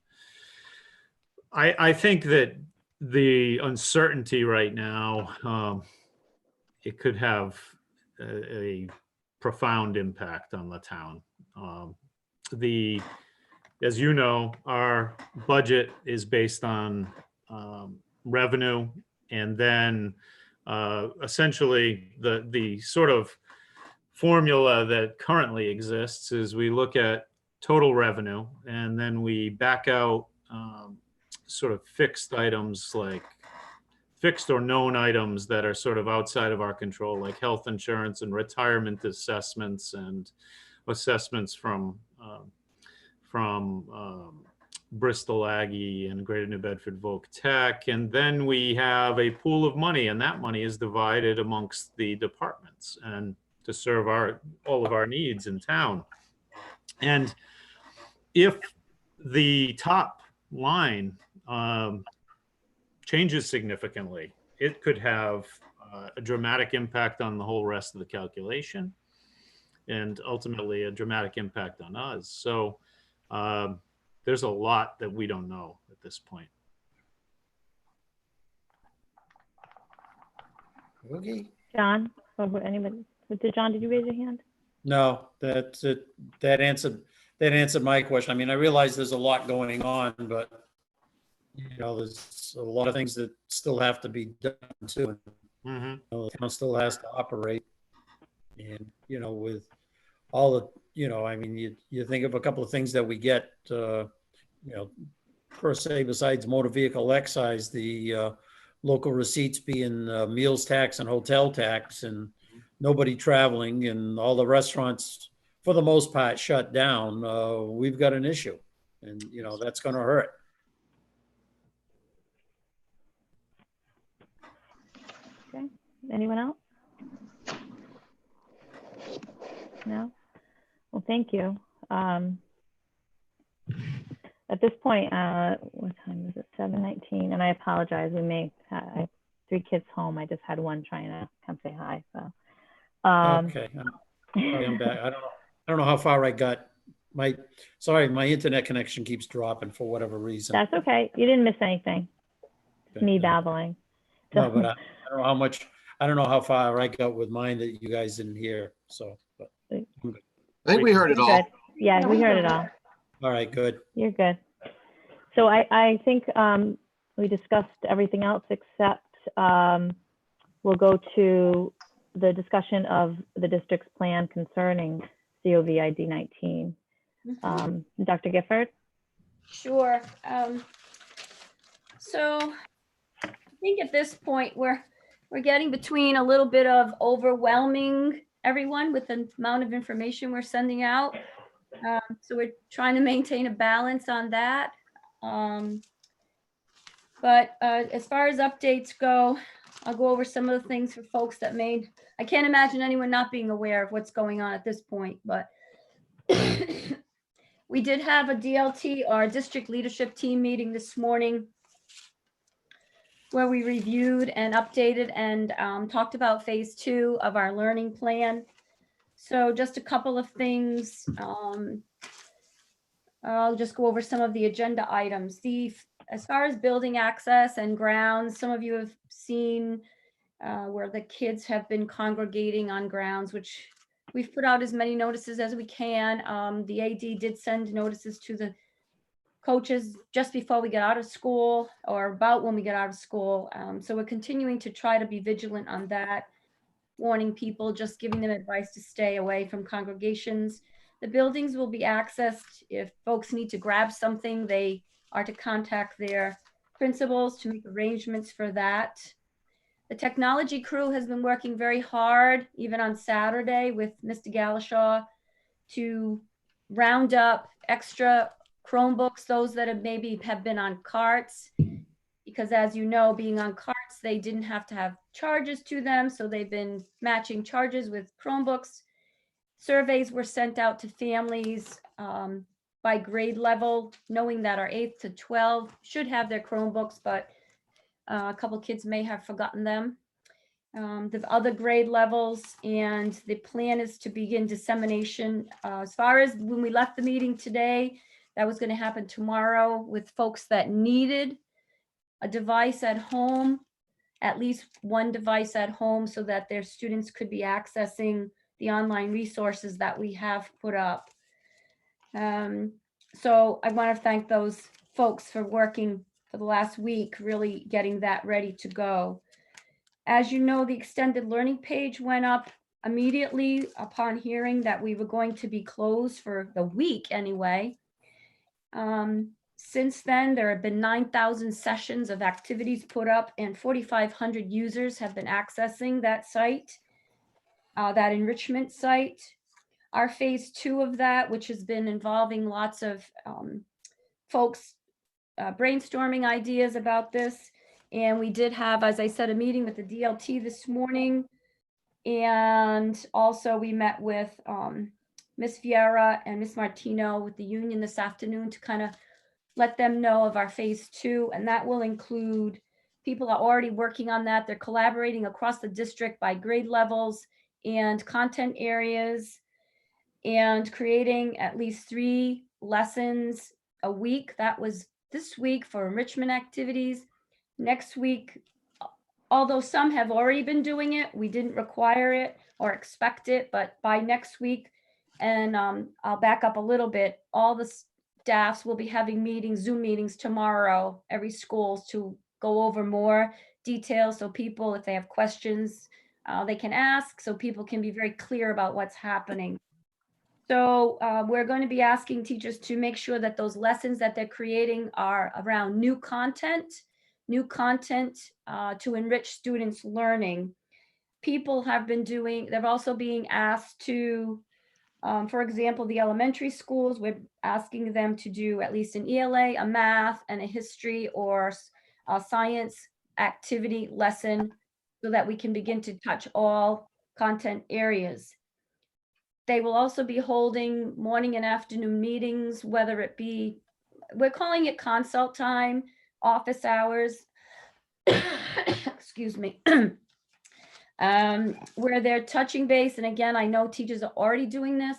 I think that the uncertainty right now, it could have a profound impact on the town. As you know, our budget is based on revenue, and then essentially the sort of formula that currently exists is we look at total revenue, and then we back out sort of fixed items, like fixed or known items that are sort of outside of our control, like health insurance and retirement assessments and assessments from Bristol Aggie and Greater New Bedford Voc Tech. And then we have a pool of money, and that money is divided amongst the departments and to serve all of our needs in town. And if the top line changes significantly, it could have a dramatic impact on the whole rest of the calculation, and ultimately a dramatic impact on us. So there's a lot that we don't know at this point. Okay. John, or anybody? John, did you raise your hand? No, that's it. That answered my question. I mean, I realize there's a lot going on, but you know, there's a lot of things that still have to be done too. Mm-hmm. You know, the town still has to operate, and you know, with all the, you know, I mean, you think of a couple of things that we get, you know, per se, besides motor vehicle excise, the local receipts being meals tax and hotel tax, and nobody traveling, and all the restaurants for the most part shut down. We've got an issue, and you know, that's going to hurt. Okay. Anyone else? No? Well, thank you. At this point, what time is it? 7:19, and I apologize. I have 3 kids home. I just had one trying to come say hi. So. Okay, I'm back. I don't know how far I got. My internet connection keeps dropping for whatever reason. That's okay. You didn't miss anything. It's me babbling. No, but I don't know how much. I don't know how far I got with mine that you guys didn't hear. So, but I think we heard it all. Good. Yeah, we heard it all. all right, good. You're good. So I think we discussed everything else except we'll go to the discussion of the district's plan concerning COVID 19. Dr. Gifford? Sure. So I think at this point we're getting between a little bit of overwhelming everyone with the amount of information we're sending out. So we're trying to maintain a balance on that. But as far as updates go, I'll go over some of the things for folks that I can't imagine anyone not being aware of what's going on at this point, but we did have a DLT, our district leadership team meeting this morning, where we reviewed and updated and talked about phase 2 of our learning plan. So just a couple of things. I'll just go over some of the agenda items. As far as building access and grounds, some of you have seen where the kids have been congregating on grounds, which we've put out as many notices as we can. The AD did send notices to the coaches just before we get out of school, or about when we get out of school. So we're continuing to try to be vigilant on that, warning people, just giving them advice to stay away from congregations. The buildings will be accessed. If folks need to grab something, they are to contact their principals to make arrangements for that. The technology crew has been working very hard, even on Saturday with Mr. Galashaw, to round up extra Chromebooks, those that have maybe have been on carts, because as you know, being on carts, they didn't have to have charges to them. So they've been matching charges with Chromebooks. Surveys were sent out to families by grade level, knowing that our 8th to 12 should have their Chromebooks, but a couple kids may have forgotten them. The other grade levels, and the plan is to begin dissemination. As far as when we left the meeting today, that was going to happen tomorrow with folks that needed a device at home, at least one device at home, so that their students could be accessing the online resources that we have put up. So I want to thank those folks for working for the last week, really getting that ready to go. As you know, the extended learning page went up immediately upon hearing that we were going to be closed for the week anyway. Since then, there have been 9,000 sessions of activities put up, and 4,500 users have been accessing that site, that enrichment site. Our phase 2 of that, which has been involving lots of folks brainstorming ideas about this. And we did have, as I said, a meeting with the DLT this morning. And also we met with Ms. Vieira and Ms. Martino with the union this afternoon to kind of let them know of our phase 2. And that will include people are already working on that. They're collaborating across the district by grade levels and content areas, and creating at least 3 lessons a week. That was this week for enrichment activities. Next week, although some have already been doing it, we didn't require it or expect it, but by next week, and I'll back up a little bit, all the staffs will be having meetings, Zoom meetings tomorrow, every schools, to go over more details. So people, if they have questions, they can ask, so people can be very clear about what's happening. So we're going to be asking teachers to make sure that those lessons that they're creating are around new content to enrich students' learning. People have been doing, they're also being asked to, for example, the elementary schools, we're asking them to do at least an ELA, a math, and a history or a science activity lesson, so that we can begin to touch all content areas. They will also be holding morning and afternoon meetings, whether it be, we're calling it consult time, office hours, excuse me, where they're touching base. And again, I know teachers are already doing this.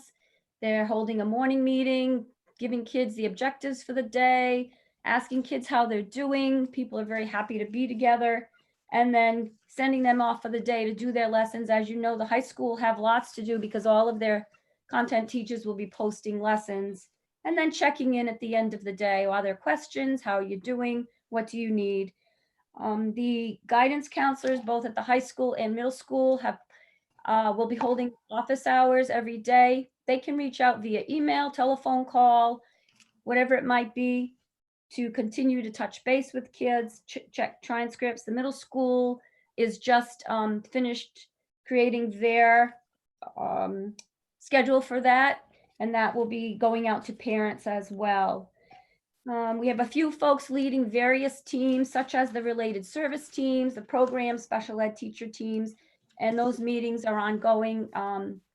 They're holding a morning meeting, giving kids the objectives for the day, asking kids how they're doing. People are very happy to be together, and then sending them off for the day to do their lessons. As you know, the high school have lots to do because all of their content teachers will be posting lessons, and then checking in at the end of the day. Are there questions? How are you doing? What do you need? The guidance counselors, both at the high school and middle school, will be holding office hours every day. They can reach out via email, telephone call, whatever it might be, to continue to touch base with kids, check transcripts. The middle school is just finished creating their schedule for that, and that will be going out to parents as well. We have a few folks leading various teams, such as the related service teams, the program special ed teacher teams, and those meetings are ongoing,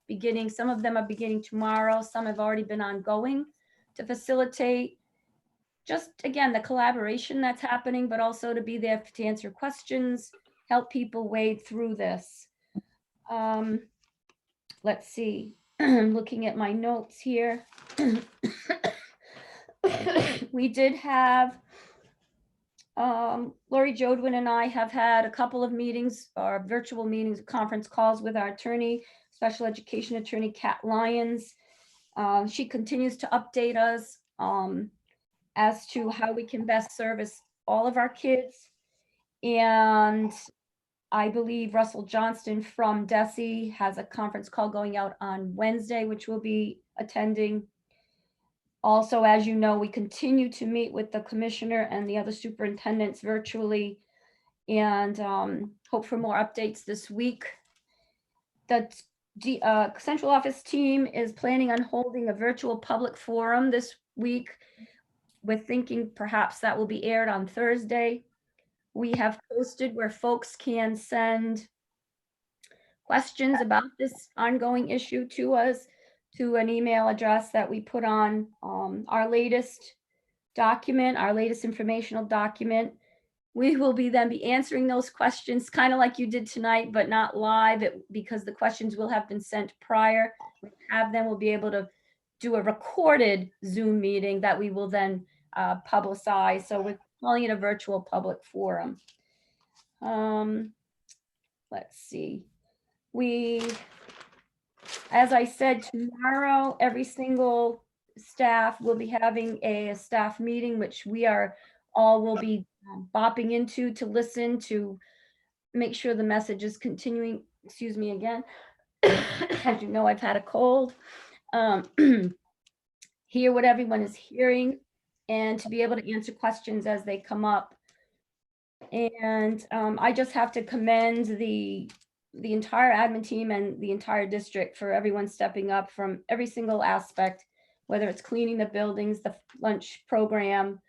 beginning, some of them are beginning tomorrow, some have already been ongoing to facilitate just, again, the collaboration that's happening, but also to be there to answer questions, help people wade through this. Let's see, I'm looking at my notes here. We did have, Lori Jodwin and I have had a couple of meetings, or virtual meetings, conference calls with our attorney, special education attorney, Kat Lyons. She continues to update us as to how we can best service all of our kids. And I believe Russell Johnston from DESE has a conference call going out on Wednesday, which we'll be attending. Also, as you know, we continue to meet with the commissioner and the other superintendents virtually, and hope for more updates this week. The central office team is planning on holding a virtual public forum this week. We're thinking perhaps that will be aired on Thursday. We have posted where folks can send questions about this ongoing issue to us, to an email address that we put on our latest document, our latest informational document. We will be answering those questions, kind of like you did tonight, but not live, because the questions will have been sent prior. We have them, we'll be able to do a recorded Zoom meeting that we will then publicize. So we're calling it a virtual public forum. Let's see. As I said, tomorrow, every single staff will be having a staff meeting, which we will be bopping into to listen to make sure the message is continuing. Excuse me again. As you know, I've had a cold. Hear what everyone is hearing and to be able to answer questions as they come up. And I just have to commend the entire admin team and the entire district for everyone stepping up from every single aspect, whether it's cleaning the buildings, the lunch program,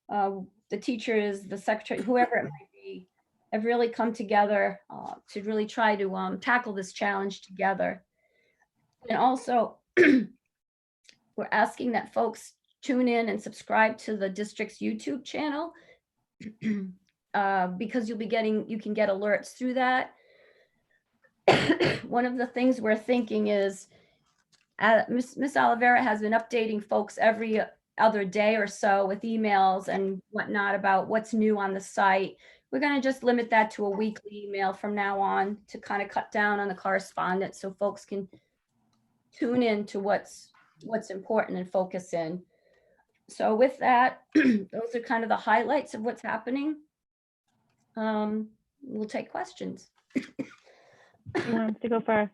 the teachers, the secretary, whoever it might be, have really come together to really try to tackle this challenge together. And also, we're asking that folks tune in and subscribe to the district's YouTube channel because you can get alerts through that. One of the things we're thinking is Miss Oliveira has been updating folks every other day or so with emails and whatnot about what's new on the site. We're going to just limit that to a weekly email from now on to kind of cut down on the correspondence so folks can tune in to what's important and focus in. So with that, those are kind of the highlights of what's happening. We'll take questions. Who wants to go first?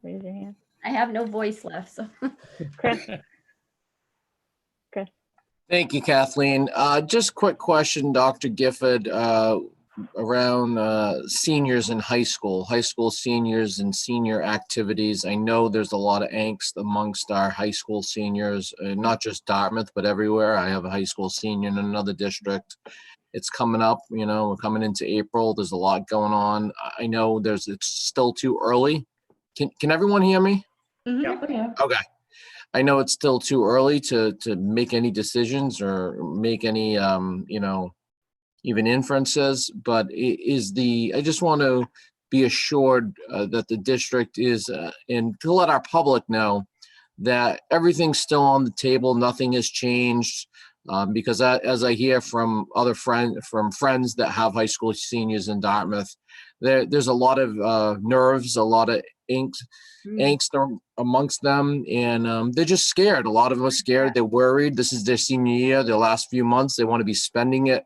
Raise your hand. I have no voice left, so. Chris. Thank you, Kathleen. Just quick question, Dr. Gifford, around seniors in high school seniors and senior activities. I know there's a lot of angst amongst our high school seniors, not just Dartmouth, but everywhere. I have a high school senior in another district. It's coming up, we're coming into April. There's a lot going on. I know it's still too early. Can everyone hear me? Mhm. Yeah. Okay. I know it's still too early to make any decisions or make any, even inferences, but I just want to be assured that the district is, and to let our public know that everything's still on the table, nothing has changed. Because as I hear from friends that have high school seniors in Dartmouth, there's a lot of nerves, a lot of angst amongst them, and they're just scared. A lot of them are scared. They're worried. This is their senior year, their last few months. They want to be spending it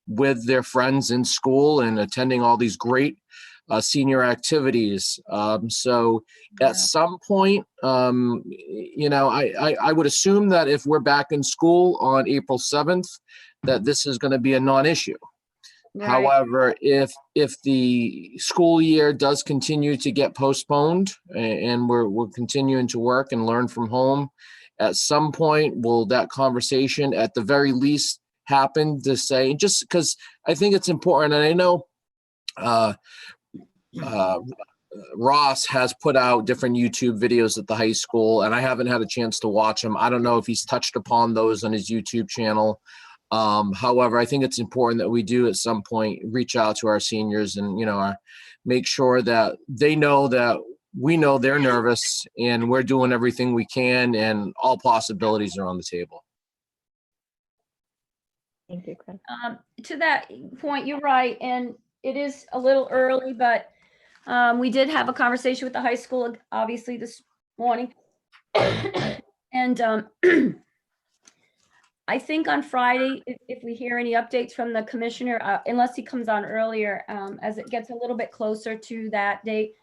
with their friends in school and attending all these great senior activities. So at some point, I would assume that if we're back in school on April 7th, that this is going to be a non-issue. Right. However, if the school year does continue to get postponed and we're continuing to work and learn from home, at some point, will that conversation at the very least happen to say, just because I think it's important, and I know Ross has put out different YouTube videos at the high school, and I haven't had a chance to watch them. I don't know if he's touched upon those on his YouTube channel. However, I think it's important that we do at some point reach out to our seniors and, make sure that they know that we know they're nervous and we're doing everything we can and all possibilities are on the table. Thank you, Chris. To that point, you're right, and it is a little early, but we did have a conversation with the high school, obviously, this morning. And I think on Friday, if we hear any updates from the commissioner, unless he comes on earlier, as it gets a little bit closer to that date,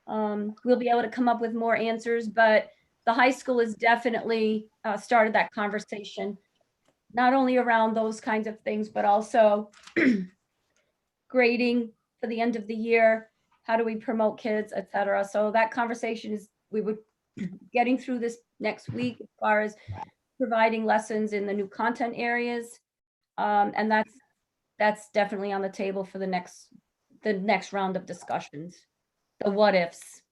we'll be able to come up with more answers. But the high school has definitely started that conversation, not only around those kinds of things, but also grading for the end of the year. How do we promote kids, et cetera? So that conversation we were getting through this next week as far as providing lessons in the new content areas. And that's definitely on the table for the next round of discussions, the what ifs.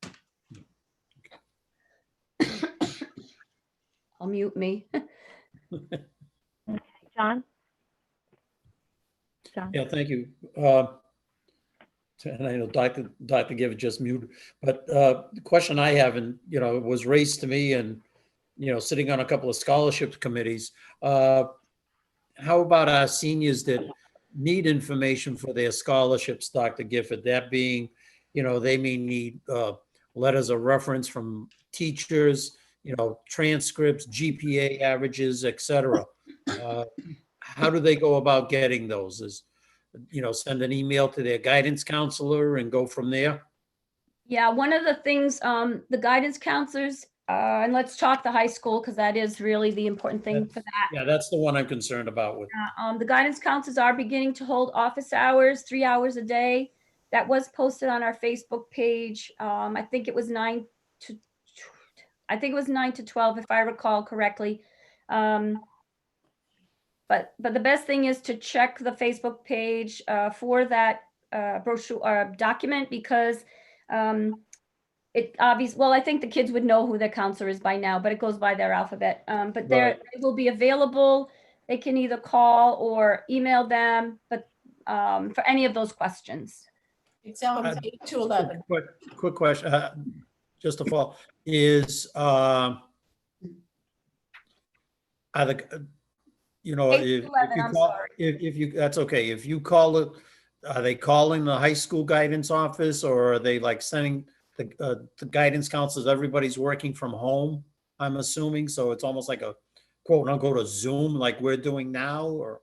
I'll mute me. John? Yeah, thank you. And I know Dr. Gibbs just muted, but the question I have, and, it was raised to me and, sitting on a couple of scholarship committees, how about our seniors that need information for their scholarships, Dr. Gifford? That being, they may need letters of reference from teachers, transcripts, GPA averages, et cetera. How do they go about getting those? Send an email to their guidance counselor and go from there? Yeah, one of the things, the guidance counselors, and let's talk the high school, because that is really the important thing for that. Yeah, that's the one I'm concerned about with. The guidance counselors are beginning to hold office hours, 3 hours a day. That was posted on our Facebook page. I think it was 9 to 12, if I recall correctly. But the best thing is to check the Facebook page for that brochure or document, because it obvious. Well, I think the kids would know who their counselor is by now, but it goes by their alphabet. But they will be available. They can either call or email them, but for any of those questions. It sounds 8 to 11. Quick question, just to follow, is are the if you that's okay. If you call it, are they calling the high school guidance office, or are they like sending the guidance counselors? Everybody's working from home, I'm assuming, so it's almost like a quote unquote a Zoom like we're doing now, or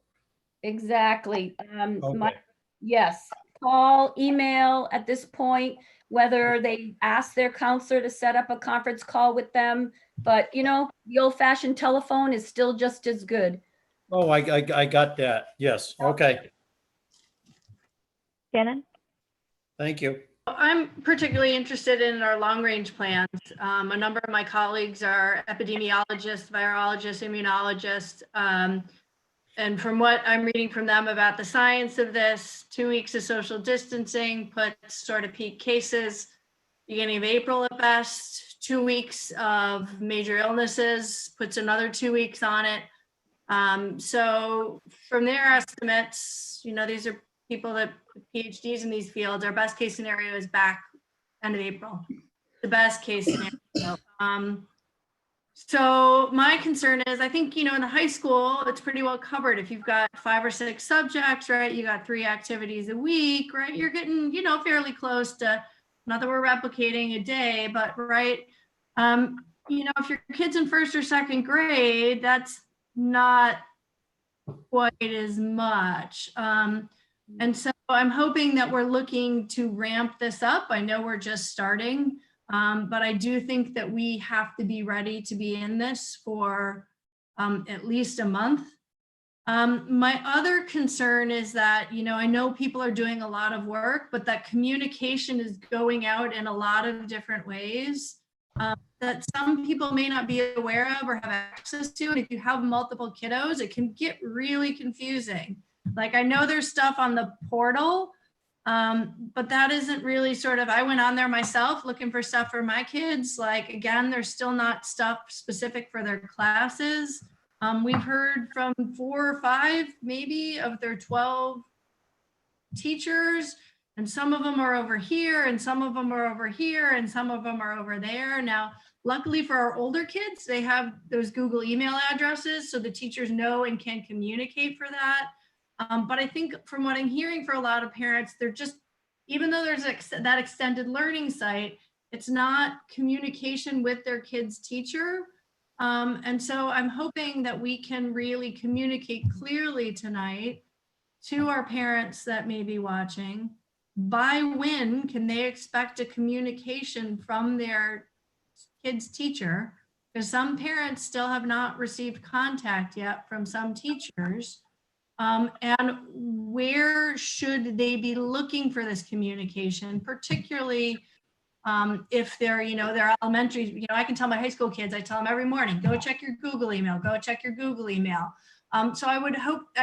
Exactly. okay. Yes, call, email at this point, whether they ask their counselor to set up a conference call with them, but the old-fashioned telephone is still just as good. Oh, I got that. Yes. Okay. Shannon? Thank you. I'm particularly interested in our long-range plans. A number of my colleagues are epidemiologists, virologists, immunologists. And from what I'm reading from them about the science of this, 2 weeks of social distancing puts sort of peak cases beginning of April at best. 2 weeks of major illnesses puts another 2 weeks on it. So from their estimates, these are people that PhDs in these fields. Our best case scenario is back end of April, the best case scenario. So my concern is, I think, in the high school, it's pretty well covered. If you've got 5 or 6 subjects, right, you got 3 activities a week, right, you're getting, fairly close to, not that we're replicating a day, but right, if your kid's in 1st or 2nd grade, that's not quite as much. And so I'm hoping that we're looking to ramp this up. I know we're just starting, but I do think that we have to be ready to be in this for at least a month. My other concern is that, I know people are doing a lot of work, but that communication is going out in a lot of different ways. that some people may not be aware of or have access to. And if you have multiple kiddos, it can get really confusing. Like, I know there's stuff on the portal, but that isn't really sort of, I went on there myself looking for stuff for my kids. Like, again, there's still not stuff specific for their classes. We've heard from 4 or 5, maybe, of their 12 teachers, and some of them are over here, and some of them are over here, and some of them are over there. Now, luckily for our older kids, they have those Google email addresses, so the teachers know and can communicate for that. But I think from what I'm hearing for a lot of parents, they're just, even though there's that extended learning site, it's not communication with their kid's teacher. And so I'm hoping that we can really communicate clearly tonight to our parents that may be watching. By when can they expect a communication from their kid's teacher? Because some parents still have not received contact yet from some teachers. And where should they be looking for this communication, particularly if they're, they're elementary, I can tell my high school kids, I tell them every morning, go check your Google email, go check your Google email. So I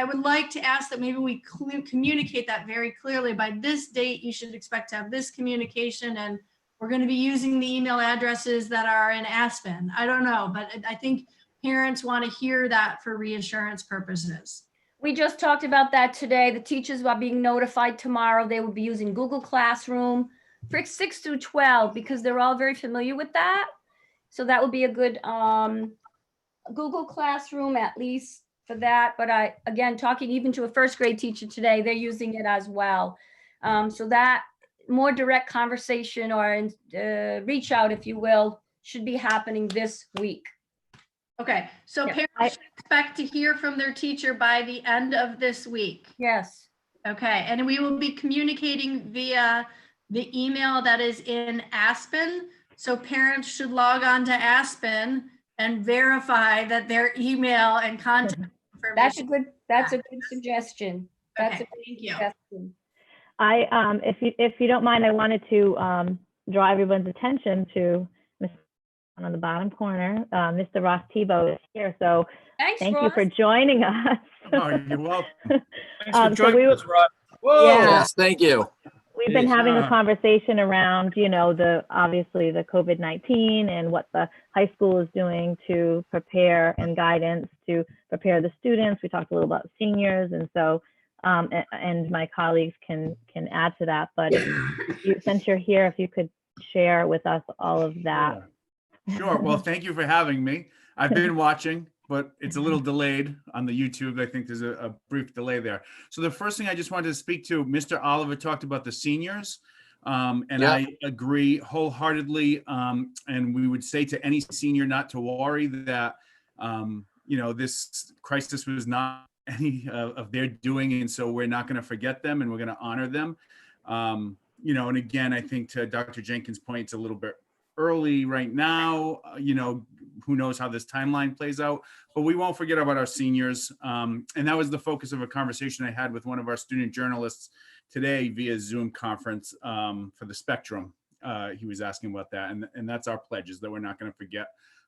would like to ask that maybe we communicate that very clearly. By this date, you should expect to have this communication, and we're going to be using the email addresses that are in Aspen. I don't know, but I think parents want to hear that for reassurance purposes. We just talked about that today. The teachers are being notified tomorrow. They will be using Google Classroom for 6 through 12 because they're all very familiar with that. So that would be a good Google Classroom, at least for that. But again, talking even to a first grade teacher today, they're using it as well. So that more direct conversation or reach out, if you will, should be happening this week. Okay, so Yeah, parents should expect to hear from their teacher by the end of this week. Yes. Okay, and we will be communicating via the email that is in Aspen. So parents should log on to Aspen and verify that their email and contact information. That's a good suggestion. That's Okay, a good thank you. suggestion. If you don't mind, I wanted to draw everyone's attention to on the bottom corner. Mr. Ross Tebow is here, so Thanks, thank Ross. you for joining us. Oh, you're welcome. Thanks for So joining us, Rod. Whoa. Yeah. Yes, thank you. We've been Yes, having a conversation around, obviously the COVID-19 and what the high school is doing to prepare and guidance to prepare the students. We talked a little about seniors, and so and my colleagues can add to that. But since you're here, if you could share with us all of that. Sure. Well, thank you for having me. I've been watching, but it's a little delayed on the YouTube. I think there's a brief delay there. So the first thing I just wanted to speak to, Mr. Oliver talked about the seniors. And Yeah. I agree wholeheartedly. And we would say to any senior not to worry that, this crisis was not any of their doing. And so we're not going to forget them and we're going to honor them. And again, I think to Dr. Jenkins' point, it's a little bit early right now, who knows how this timeline plays out, but we won't forget about our seniors. And that was the focus of a conversation I had with one of our student journalists today via Zoom conference for the Spectrum. He was asking about that. And that's our pledge, is that we're not going to forget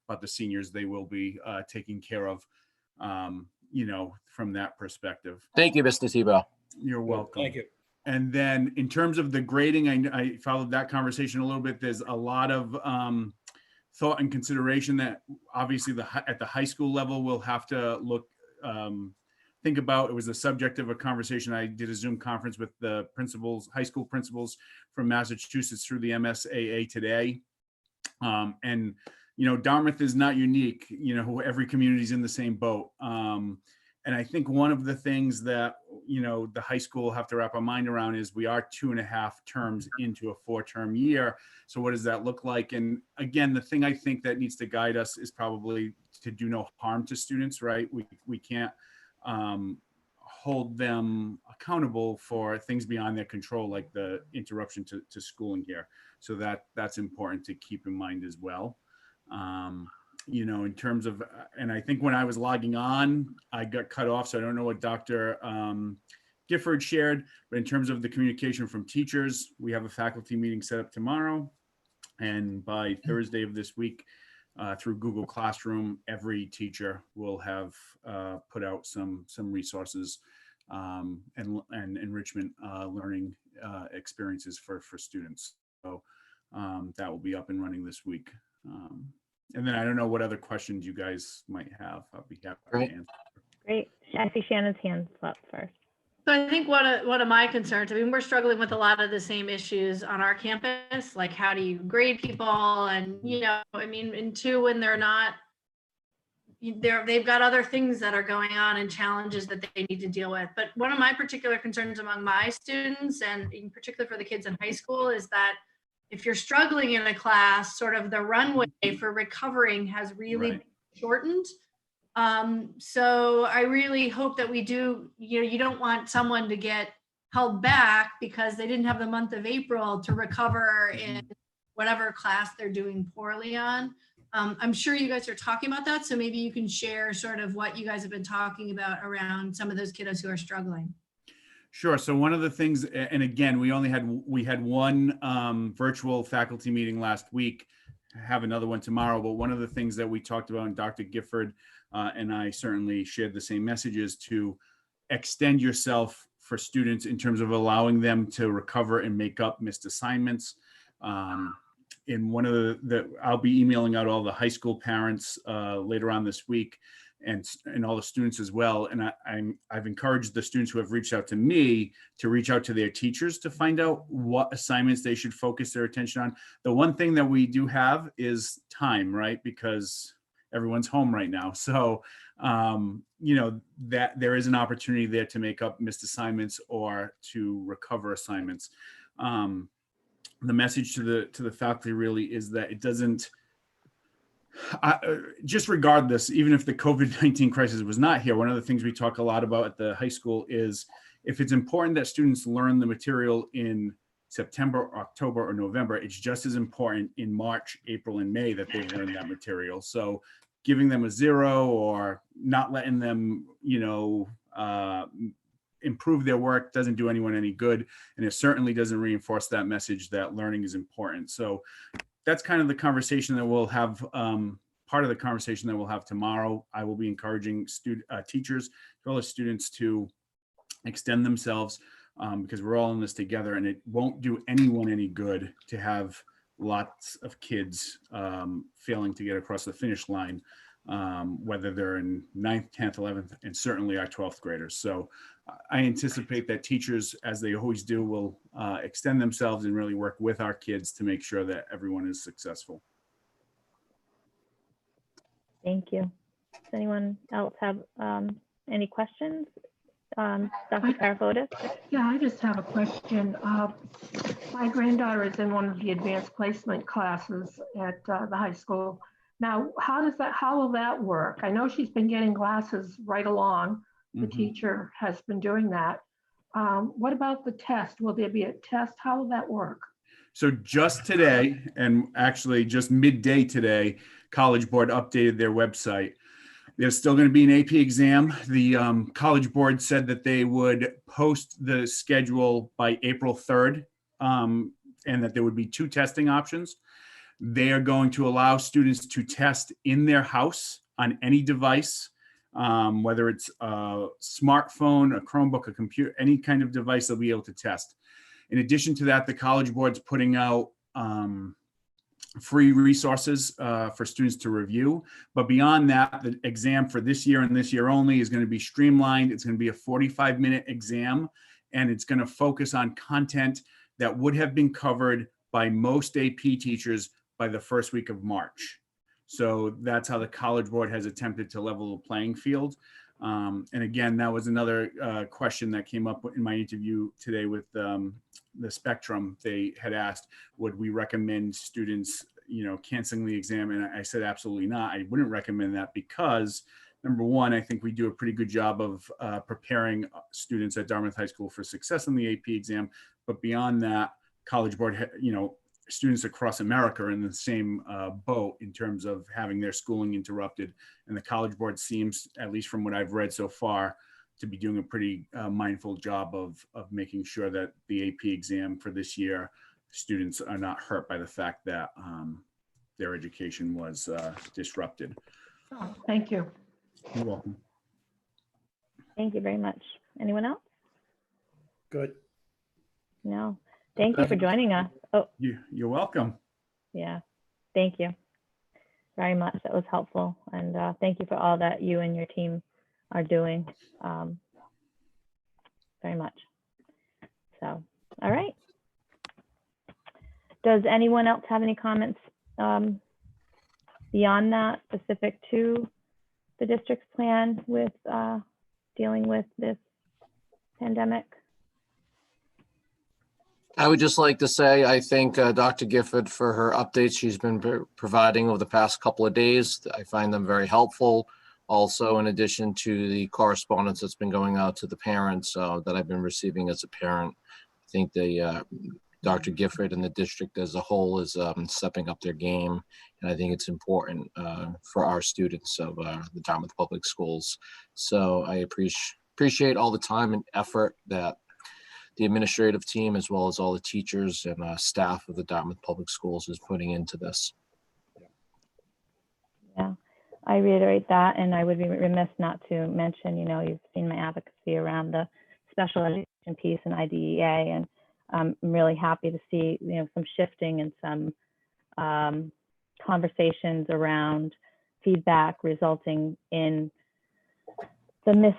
about the seniors. They will be taken care of, from that perspective. Thank you, Mr. Tebow. You're welcome. Thank you. And then in terms of the grading, I followed that conversation a little bit. There's a lot of thought and consideration that obviously at the high school level we'll have to think about. It was the subject of a conversation. I did a Zoom conference with the principals, high school principals from Massachusetts through the MSAA today. And Dartmouth is not unique. Every community is in the same boat. And I think one of the things that, the high school have to wrap our mind around is we are 2.5 terms into a 4-term year. So what does that look like? And again, the thing I think that needs to guide us is probably to do no harm to students, right? We can't hold them accountable for things beyond their control, like the interruption to schooling here. So that's important to keep in mind as well. In terms of, and I think when I was logging on, I got cut off. So I don't know what Dr. Gifford shared, but in terms of the communication from teachers, we have a faculty meeting set up tomorrow. And by Thursday of this week, through Google Classroom. Every teacher will have put out some resources and enrichment learning experiences for students. So that will be up and running this week. And then I don't know what other questions you guys might have. I'll be happy to Great. answer. Great. I see Shannon's hands up first. So I think one of my concerns, I mean, we're struggling with a lot of the same issues on our campus, like how do you grade people? And, you know, I mean, and two, when they're not, they've got other things that are going on and challenges that they need to deal with. But one of my particular concerns among my students, and in particular for the kids in high school, is that if you're struggling in a class, sort of the runway for recovering has really Right. shortened. So I really hope that we do, you know, you don't want someone to get held back because they didn't have the month of April to recover in whatever class they're doing poorly on. I'm sure you guys are talking about that. So maybe you can share sort of what you guys have been talking about around some of those kiddos who are struggling. Sure. So one of the things, and again, we had one virtual faculty meeting last week, have another one tomorrow, but one of the things that we talked about, and Dr. Gifford and I certainly shared the same messages, to extend yourself for students in terms of allowing them to recover and make up missed assignments. In one of I'll be emailing out all the high school parents later on this week, and all the students as well. And I've encouraged the students who have reached out to me to reach out to their teachers to find out what assignments they should focus their attention on. The one thing that we do have is time, right? Because everyone's home right now. So, you know, that there is an opportunity there to make up missed assignments or to recover assignments. The message to the faculty really is that it doesn't, just regardless, even if the COVID-19 crisis was not here, one of the things we talk a lot about at the high school is if it's important that students learn the material in September, October, or November, it's just as important in March, April, and May that they learn that material. So giving them a 0 or not letting them, you know, improve their work doesn't do anyone any good. And it certainly doesn't reinforce that message that learning is important. So that's kind of the conversation that we'll have, part of the conversation that we'll have tomorrow. I will be encouraging teachers as well as students to extend themselves because we're all in this together, and it won't do anyone any good to have lots of kids failing to get across the finish line, whether they're in 9th, 10th, 11th, and certainly our 12th graders. So I anticipate that teachers, as they always do, will extend themselves and really work with our kids to make sure that everyone is successful. Thank you. Does anyone else have any questions? Dr. Karafotis? Yeah, I just have a question. My granddaughter is in one of the advanced placement classes at the high school. Now, how will that work? I know she's been getting classes right along. The teacher has been doing that. What about the test? Will there be a test? How will that work? So just today, and actually just midday today, College Board updated their website. There's still going to be an AP exam. The College Board said that they would post the schedule by April 3rd, and that there would be 2 testing options. They are going to allow students to test in their house on any device, whether it's a smartphone, a Chromebook, a computer, any kind of device they'll be able to test. In addition to that, the College Board's putting out free resources for students to review. But beyond that, the exam for this year and this year only is going to be streamlined. It's going to be a 45-minute exam, and it's going to focus on content that would have been covered by most AP teachers by the first week of March. So that's how the College Board has attempted to level the playing field. And again, that was another question that came up in my interview today with the Spectrum. They had asked, would we recommend students, you know, canceling the exam? And I said, absolutely not. I wouldn't recommend that because, number one, I think we do a pretty good job of preparing students at Dartmouth High School for success in the AP exam. But beyond that, College Board, you know, students across America are in the same boat in terms of having their schooling interrupted. And the College Board seems, at least from what I've read so far, to be doing a pretty mindful job of making sure that the AP exam for this year, students are not hurt by the fact that their education was disrupted. Oh, thank you. You're welcome. Thank you very much. Anyone else? Good. No. Thank you for joining us. Oh, You're welcome. yeah. Thank you very much. That was helpful. And thank you for all that you and your team are doing. Very much. So, all right. Does anyone else have any comments beyond that, specific to the district's plan with dealing with this pandemic? I would just like to say, I thank Dr. Gifford for her updates she's been providing over the past couple of days. I find them very helpful. Also, in addition to the correspondence that's been going out to the parents that I've been receiving as a parent, I think Dr. Gifford and the district as a whole is stepping up their game. And I think it's important for our students of the Dartmouth Public Schools. So I appreciate all the time and effort that the administrative team, as well as all the teachers and staff of the Dartmouth Public Schools, is putting into this. Yeah, I reiterate that, and I would be remiss not to mention, you've seen my advocacy around the special education piece and IDEA, and I'm really happy to see, some shifting and some conversations around feedback resulting in the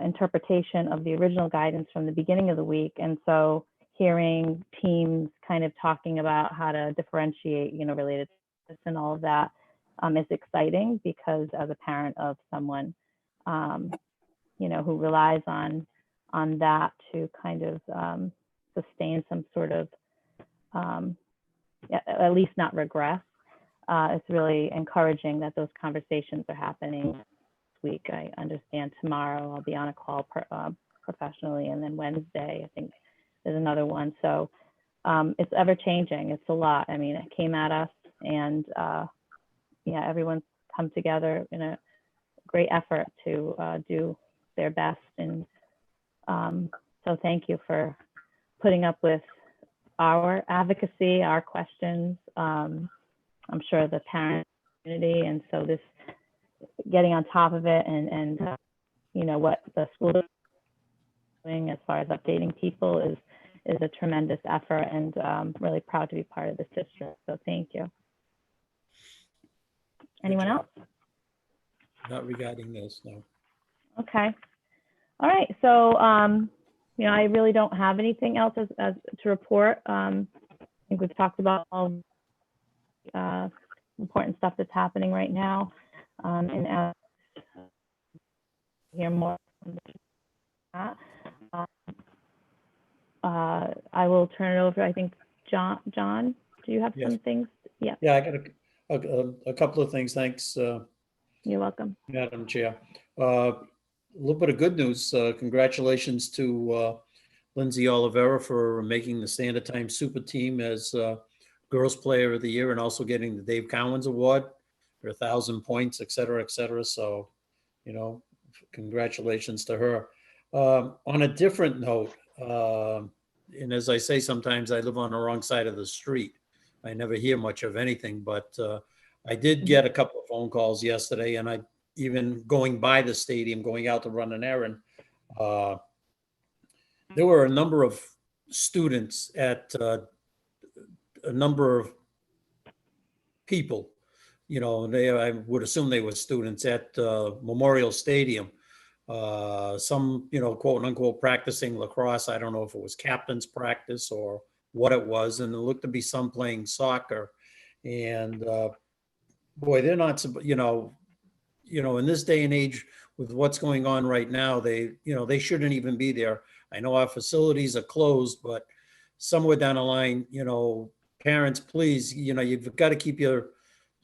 interpretation of the original guidance from the beginning of the week. And so hearing teams kind of talking about how to differentiate, related to this and all of that is exciting, because as a parent of someone, who relies on that to kind of sustain some sort of, at least not regress, it's really encouraging that those conversations are happening week. I understand tomorrow I'll be on a call professionally, and then Wednesday I think there's another one. So it's ever changing. It's a lot. I mean, it came at us, and everyone's come together in a great effort to do their best. And so thank you for putting up with our advocacy, our questions. I'm sure the parent community, and so this getting on top of it, and what the school is doing as far as updating people is a tremendous effort, and really proud to be part of this district. So thank you. Anyone else? Not regarding this, no. Okay. All right. So I really don't have anything else as to report. I think we've talked about all important stuff that's happening right now. And as hear more from that, I will turn it over. I think John, do you have some things? Yeah. Yeah, I got a couple of things. Thanks. You're welcome. Madam Chair. A little bit of good news. Congratulations to Lindsay Oliveira for making the Standard Time Super Team as Girls Player of the Year, and also getting the Dave Cowens Award for 1,000 points, et cetera, et cetera. So, congratulations to her. On a different note, and as I say, sometimes I live on the wrong side of the street. I never hear much of anything, but I did get a couple of phone calls yesterday, and I even going by the stadium, going out to run an errand. There were a number of students at a number of people, I would assume they were students at Memorial Stadium. Some, quote unquote, practicing lacrosse. I don't know if it was captain's practice or what it was. And it looked to be some playing soccer. And boy, they're not, in this day and age with what's going on right now, they shouldn't even be there. I know our facilities are closed, but somewhere down the line, parents, please, you've got to keep your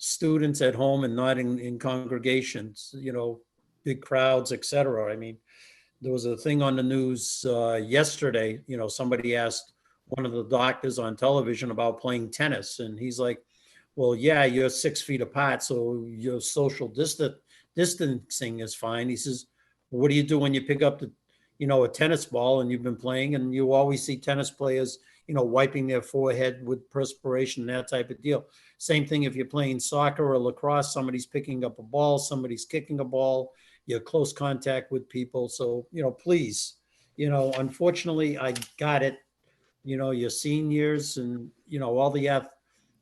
students at home and not in congregations, big crowds, et cetera. I mean, there was a thing on the news yesterday, somebody asked one of the doctors on television about playing tennis. And he's like, well, yeah, you're 6 feet apart, so your social distancing is fine. He says, well, what do you do when you pick up a tennis ball and you've been playing, and you always see tennis players, wiping their forehead with perspiration, that type of deal. Same thing if you're playing soccer or lacrosse, somebody's picking up a ball, somebody's kicking a ball, you're close contact with people. So, please, unfortunately, I got it. Your seniors and, all the,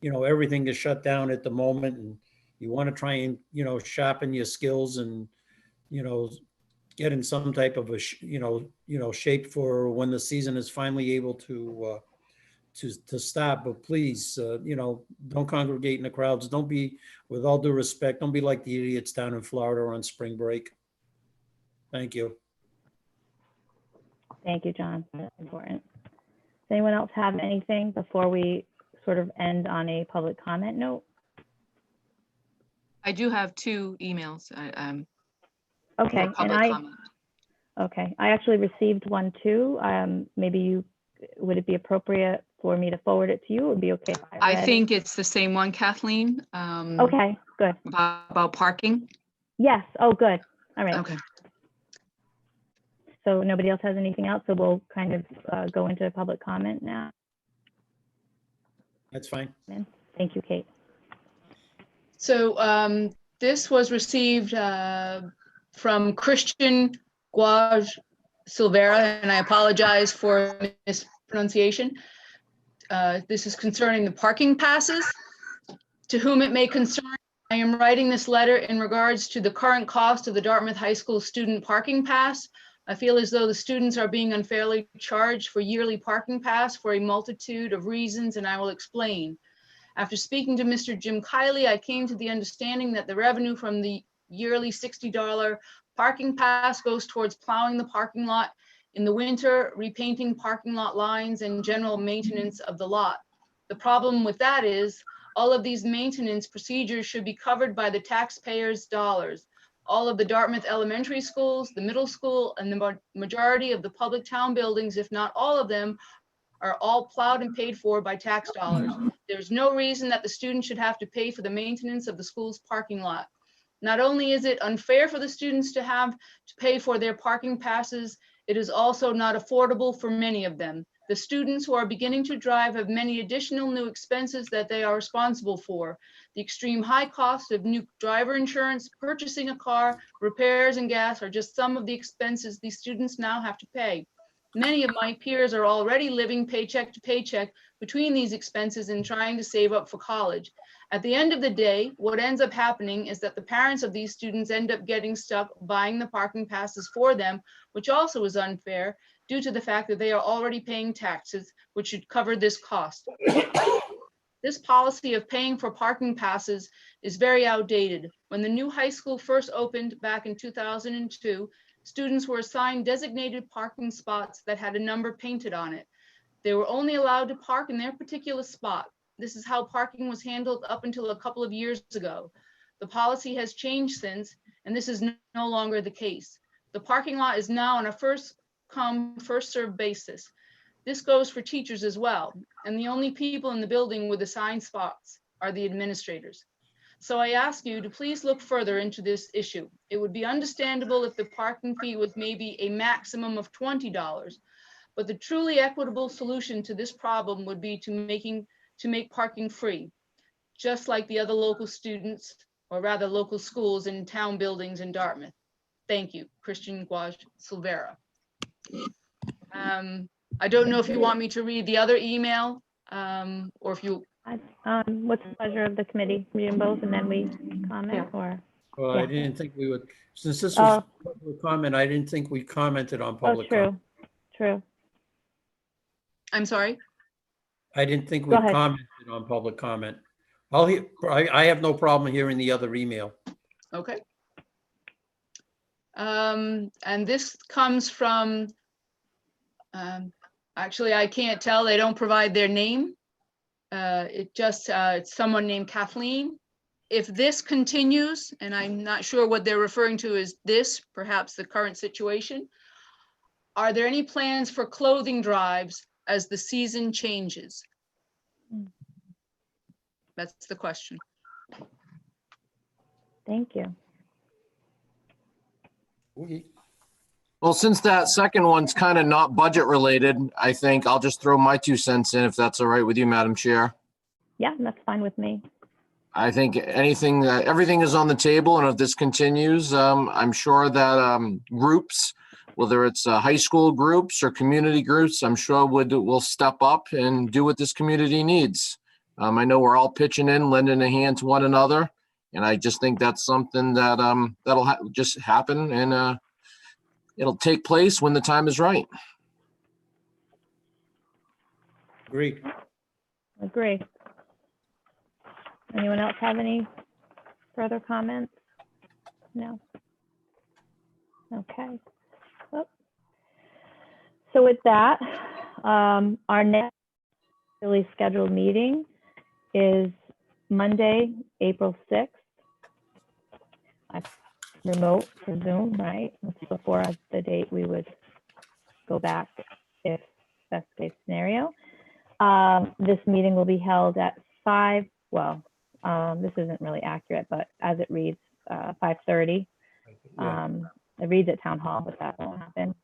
everything is shut down at the moment, and you want to try and, sharpen your skills and, get in some type of a, shape for when the season is finally able to stop. But please, don't congregate in the crowds. Don't be, with all due respect, don't be like the idiots down in Florida on spring break. Thank you. Thank you, John. That's important. Does anyone else have anything before we sort of end on a public comment note? I do have 2 emails. Okay, for public comment. okay. I actually received one too. Maybe would it be appropriate for me to forward it to you? It would be okay if I I read it? think it's the same one, Kathleen. Okay, good. About parking. Yes, oh, good. All right. Okay. So nobody else has anything else, so we'll kind of go into public comment now. That's fine. Thank you, Kate. So this was received from Christian Guaj Silvera, and I apologize for mispronunciation. This is concerning the parking passes. To whom it may concern, I am writing this letter in regards to the current cost of the Dartmouth High School student parking pass. I feel as though the students are being unfairly charged for yearly parking pass for a multitude of reasons, and I will explain. After speaking to Mr. Jim Kiley, I came to the understanding that the revenue from the yearly $60 parking pass goes towards plowing the parking lot in the winter, repainting parking lot lines, and general maintenance of the lot. The problem with that is all of these maintenance procedures should be covered by the taxpayers' dollars. All of the Dartmouth elementary schools, the middle school, and the majority of the public town buildings, if not all of them, are all plowed and paid for by tax dollars. There's no reason that the students should have to pay for the maintenance of the school's parking lot. Not only is it unfair for the students to have to pay for their parking passes, it is also not affordable for many of them. The students who are beginning to drive have many additional new expenses that they are responsible for. The extreme high cost of new driver insurance, purchasing a car, repairs, and gas are just some of the expenses these students now have to pay. Many of my peers are already living paycheck to paycheck between these expenses and trying to save up for college. At the end of the day, what ends up happening is that the parents of these students end up getting stuck buying the parking passes for them, which also is unfair due to the fact that they are already paying taxes, which should cover this cost. This policy of paying for parking passes is very outdated. When the new high school first opened back in 2002, students were assigned designated parking spots that had a number painted on it. They were only allowed to park in their particular spot. This is how parking was handled up until a couple of years ago. The policy has changed since, and this is no longer the case. The parking lot is now on a first come, first served basis. This goes for teachers as well, and the only people in the building with assigned spots are the administrators. So I ask you to please look further into this issue. It would be understandable if the parking fee was maybe a maximum of $20, but the truly equitable solution to this problem would be to make parking free, just like the other local students, or rather local schools and town buildings in Dartmouth. Thank you, Christian Guaj Silvera. I don't know if you want me to read the other email, or if you. What's the pleasure of the committee? Read them both and then we comment, or? Well, Yeah. I didn't think we would, since this was public comment, I didn't think we commented on Oh, public comment. true. I'm sorry? I didn't think Go we ahead. commented on public comment. I have no problem hearing the other email. Okay. And this comes from, actually, I can't tell. They don't provide their name. It's someone named Kathleen. If this continues, and I'm not sure what they're referring to as this, perhaps the current situation, are there any plans for clothing drives as the season changes? That's the question. Thank you. Well, since that second one's kind of not budget related, I think I'll just throw my 2 cents in if that's all right with you, Madam Chair. Yeah, that's fine with me. I think everything is on the table, and if this continues, I'm sure that groups, whether it's high school groups or community groups, I'm sure will step up and do what this community needs. I know we're all pitching in, lending a hand to one another, and I just think that's something that that'll just happen, and it'll take place when the time is right. Agreed. Agree. Anyone else have any further comments? No? Okay. Oh. So with that, our next really scheduled meeting is Monday, April 6th. Remote for Zoom, right? That's before the date we would go back if best case scenario. This meeting will be held at 5, well, this isn't really accurate, but as it reads, 5:30. It reads at Town Hall, but that won't happen.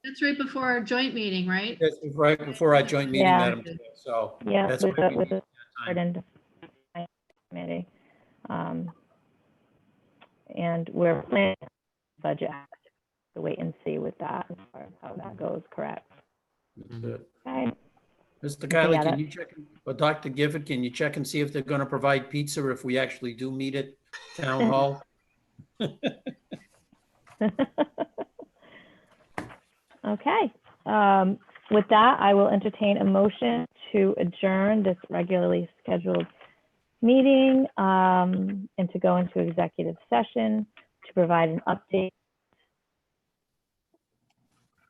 That's right before our joint meeting, right? That's right before our joint meeting, Yeah. Madam Chair, so. Yeah, that's with why the, we with the need that board time. and committee. And we're planning budget to wait and see with that, as far as how that goes, correct? That's it. Okay, Mr. Kiley, yeah, can you check, or Dr. Gifford, can you check and see if they're gonna provide pizza if we actually do meet at Town Hall? Okay, with that, I will entertain a motion to adjourn this regularly scheduled meeting and to go into executive session to provide an update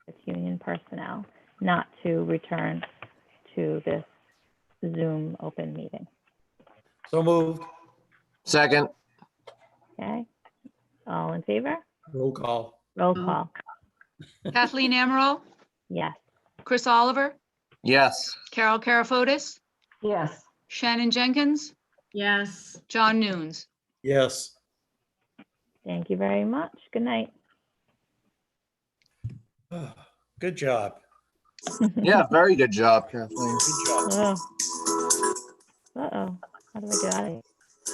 with union personnel, not to return to this Zoom open meeting. So moved. Second, Okay, all in favor? Roll call. Roll call. Kathleen Amaral, Yes. Chris Oliver, yes. Carol Karafotis, Yes. Shannon Jenkins, Yes. John Nunes. Yes. Thank you very much. Good night. Good job. Yeah, very good job, Kathleen. Good job. Oh. Uh-oh. How do I get out of here?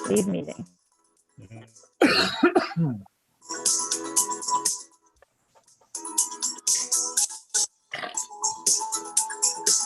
Leave meeting.